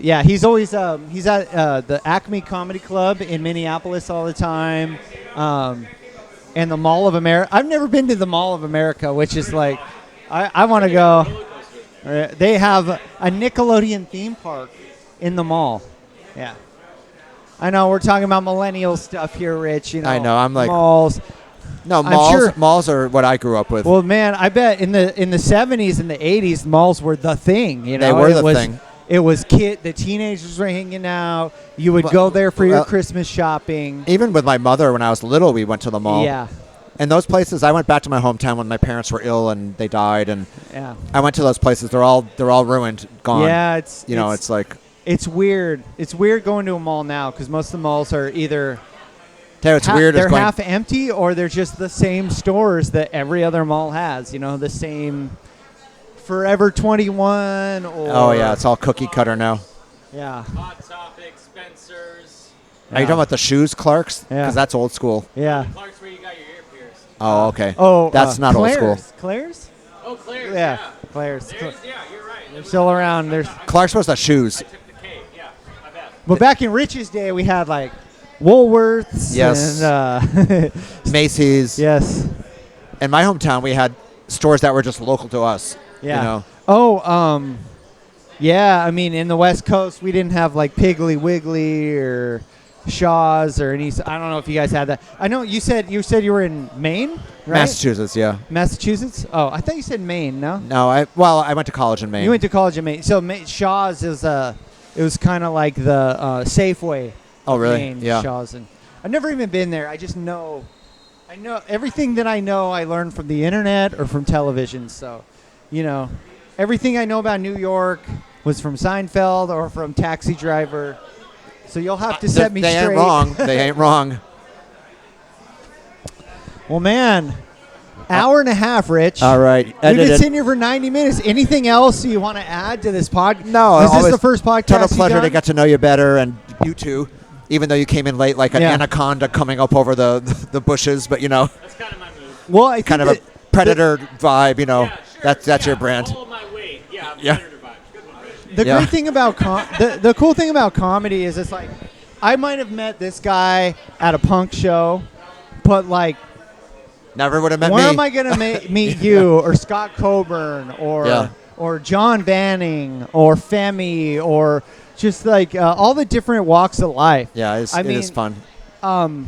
yeah, he's always he's at the Acme Comedy Club in Minneapolis all the time, and the Mall of America. I've never been to the Mall of America, which is like I want to go. They have a Nickelodeon theme park in the mall. Yeah, I know we're talking about millennial stuff here, Rich. You know, I know, I'm like- malls. No, I'm sure- malls are what I grew up with. Well, man, I bet in the 70s and the 80s, malls were the thing. You know, They were it the was, thing. It was the teenagers were hanging out. You would Well, go there for your well, Christmas shopping. Even with my mother when I was little, we went to the mall. Yeah, And those places, I went back to my hometown when my parents were ill and they died, and yeah, I went to those places. They're all ruined, gone. yeah. It's it's like it's weird. It's weird going to a mall now because most of the malls are either it's weird. they're It's going, half empty or they're just the same stores that every other mall has. You know, the same Forever 21 or oh yeah, it's all cookie cutter now. yeah, Hot Topic, Spencer's. Are you talking about the shoes, Clark's? Yeah. Because that's old school. yeah. Clark's where you got your ear pierced. Oh, okay. Oh, that's not old school. Claire's? Oh, Claire's. Yeah, Yeah. Claire's. There's, yeah, you're right. They're still around. There's, Clark's was the shoes. I took the K. Yeah, I bet. but back in Rich's day, we had like Woolworths. Yes. And, Macy's. yes. In my hometown, we had stores that were just local to us. Yeah. You know? Oh, yeah. I mean, in the West Coast, we didn't have like Piggly Wiggly or Shaw's or any. I don't know if you guys had that. I know you said you were in Maine, right? Massachusetts, yeah. Massachusetts. Oh, I thought you said Maine. No. No, I went to college in Maine. You went to college in Maine. So Shaw's is it was kind of like the Safeway. Oh, of really? Maine, Yeah. Shaw's, and I've never even been there. I just know. I know everything that I know. I learned from the internet or from television. So, you know, everything I know about New York was from Seinfeld or from Taxi Driver. So you'll have to set me they straight. ain't wrong. They ain't wrong. Well, man, hour and a half, Rich. All right. We've been Edited. sitting here for 90 minutes. Anything else you want to add to this podcast? No, Is this always the first podcast Total you've pleasure to done? get to know you better, and you too. Even though you came in late, like an Yeah. anaconda coming up over the bushes, but you know, That's kind of my move. Well, I think kind of a that- predator vibe. You know, Yeah, sure. that's your Yeah, brand. I'll hold my weight. Yeah, Yeah. Predator vibes. Good one, Rich. The Yeah. great thing about the cool thing about comedy is it's like I might have met this guy at a punk show, but like Never would have met when me. am I gonna meet you or Scott Coburn or Yeah. or John Banning or Femi or just like all the different walks of life. Yeah, I it is mean, fun.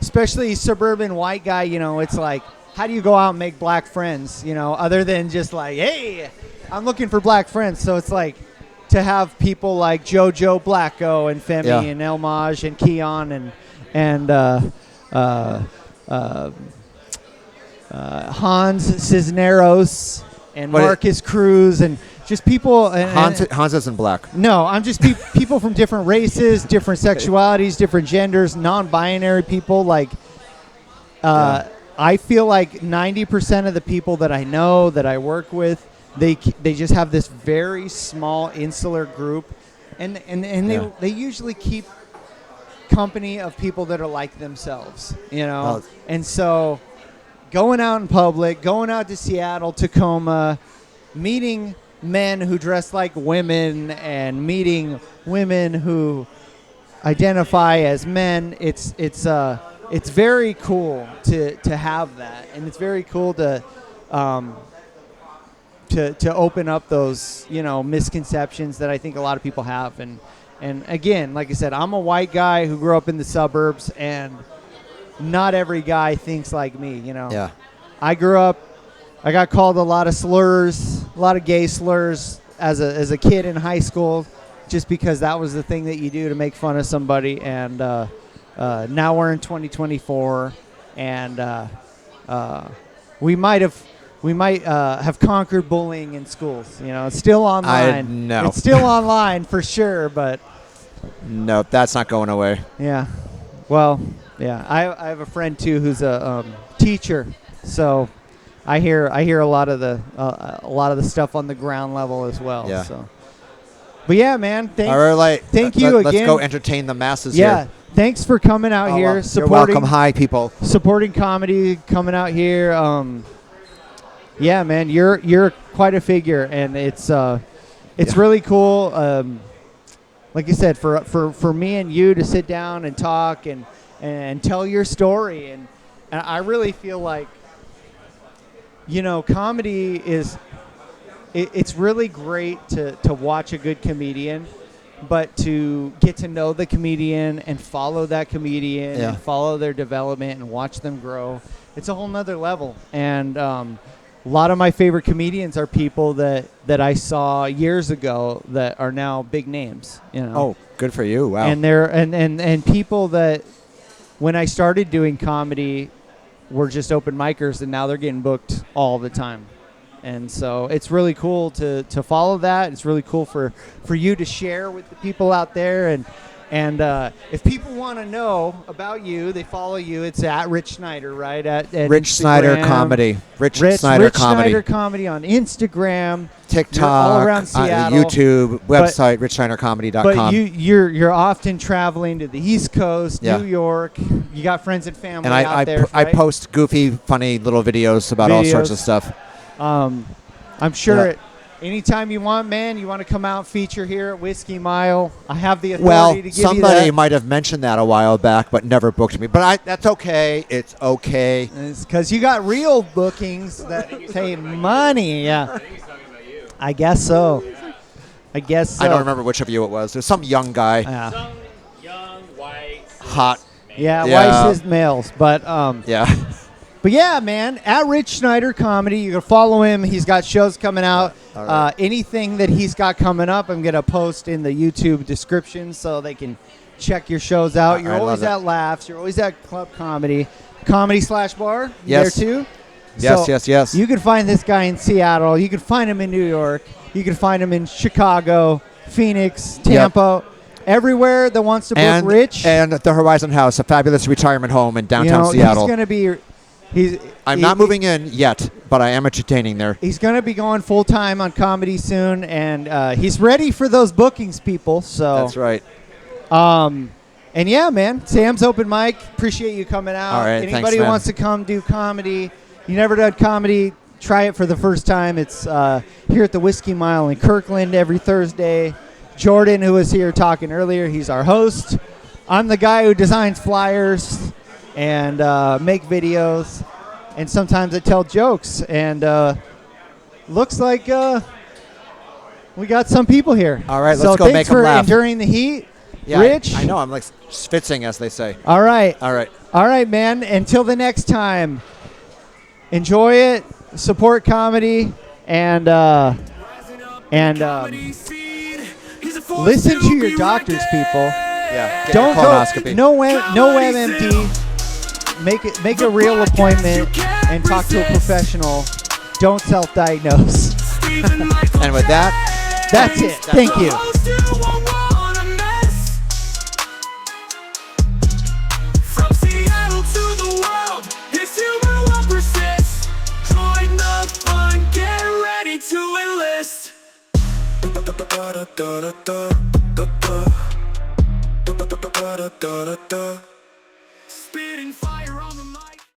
Especially suburban white guy, you know, it's like, how do you go out and make black friends, you know, other than just like, hey, I'm looking for black friends. So it's like to have people like Jojo Blacko and Femi Yeah. and El Maj and Keon and Hans Cisneros and What it- Marcus Cruz and just people. Hans isn't black. No, I'm just people from different races, different sexualities, different genders, non-binary people. Like, I feel like 90% of the people that I know, that I work with, they just have this very small insular group, and Yeah. they usually keep company of people that are like themselves, you know. Well- And so, going out in public, going out to Seattle, Tacoma, meeting men who dress like women and meeting women who identify as men, it's very cool to have that, and it's very cool to open up those, you know, misconceptions that I think a lot of people have. And again, like I said, I'm a white guy who grew up in the suburbs, and not every guy thinks like me, you know. Yeah. I grew up, I got called a lot of slurs, a lot of gay slurs as a kid in high school. just because that was the thing that you do to make fun of somebody. And now we're in 2024, and we might have conquered bullying in schools. You know, it's still online. No. It's still online for sure, but No, that's not going away. yeah. Well, yeah. I have a friend too who's a teacher, so I hear a lot of the stuff on the ground level as well. Yeah. So. But yeah, man. Thank you Let's again. go entertain the masses Yeah. here. Thanks for coming out here, You're supporting. welcome. Hi, people. Supporting comedy, coming out here. Yeah, man, you're quite a figure, and it's really cool. Like I said, for me and you to sit down and talk and tell your story, and I really feel like, you know, comedy is. It's really great to watch a good comedian, but to get to know the comedian and follow that comedian and follow their development and watch them grow, it's a whole nother level. And a lot of my favorite comedians are people that I saw years ago that are now big names. You know. Oh, good for you! Wow. And they're and people that when I started doing comedy were just open micers, and now they're getting booked all the time. And so it's really cool to follow that. It's really cool for you to share with the people out there. And if people want to know about you, they follow you. It's at Rich Snyder, right? At Rich Instagram. Snyder Comedy. Rich Snyder Comedy. Snyder Comedy on Instagram, TikTok, all around Seattle, YouTube, website, richsnydercomedy.com. But you're often traveling to the East Coast, Yeah. New York. You got friends and family And out there. I right? post goofy, funny little videos about all sorts of stuff. I'm sure anytime you want, man, you want to come out and feature here at Whiskey Mile, I have the authority to give you that. Well, somebody might have mentioned that a while back, but never booked me. But that's okay. It's okay. It's because you got real bookings that pay money. Yeah. I guess so. I don't remember which of you it was. There's some young guy. Yeah. Some young, white, Hot. Yeah, Yeah. white cis males. But Yeah. But yeah, man, at Rich Snyder Comedy, you can follow him. He's got shows coming out. All right. Anything that he's got coming up, I'm going to post in the YouTube description so they can check your shows out. You're I always love at Laughs. You're always at Club Comedy. Comedy/bar? You Yes. there too? Yes, So yes. You can find this guy in Seattle. You can find him in New York. You can find him in Chicago, Phoenix, Tampa. Everywhere that wants to book Rich. And the Horizon House, a fabulous retirement home in downtown Seattle. He's going to be... I'm not moving in yet, but I am entertaining there. He's going to be going full time on comedy soon, and he's ready for those bookings, people. So That's right. And yeah, man, Sam's open mic. Appreciate you coming out. All right, thanks, Anybody who man. wants to come do comedy, you never done comedy, try it for the first time. It's here at the Whiskey Mile in Kirkland every Thursday. Jordan, who was here talking earlier, he's our host. I'm the guy who designs flyers and make videos, and sometimes I tell jokes. And looks like we got some people here. All right, so let's go thanks make 'em for laugh. enduring the heat, Yeah, Rich. I know. I'm like schwitzing, as they say. All right. All right. All right, man. Until the next time, enjoy it, support comedy, and listen to your doctors, people. Yeah. Get Don't your go. colonoscopy. No MMD. Make a real appointment and talk to a professional. Don't self-diagnose. And with that, That's it. Thank you. From Seattle to the world, his humor will persist. Join the fun, get ready to enlist. Spitting fire.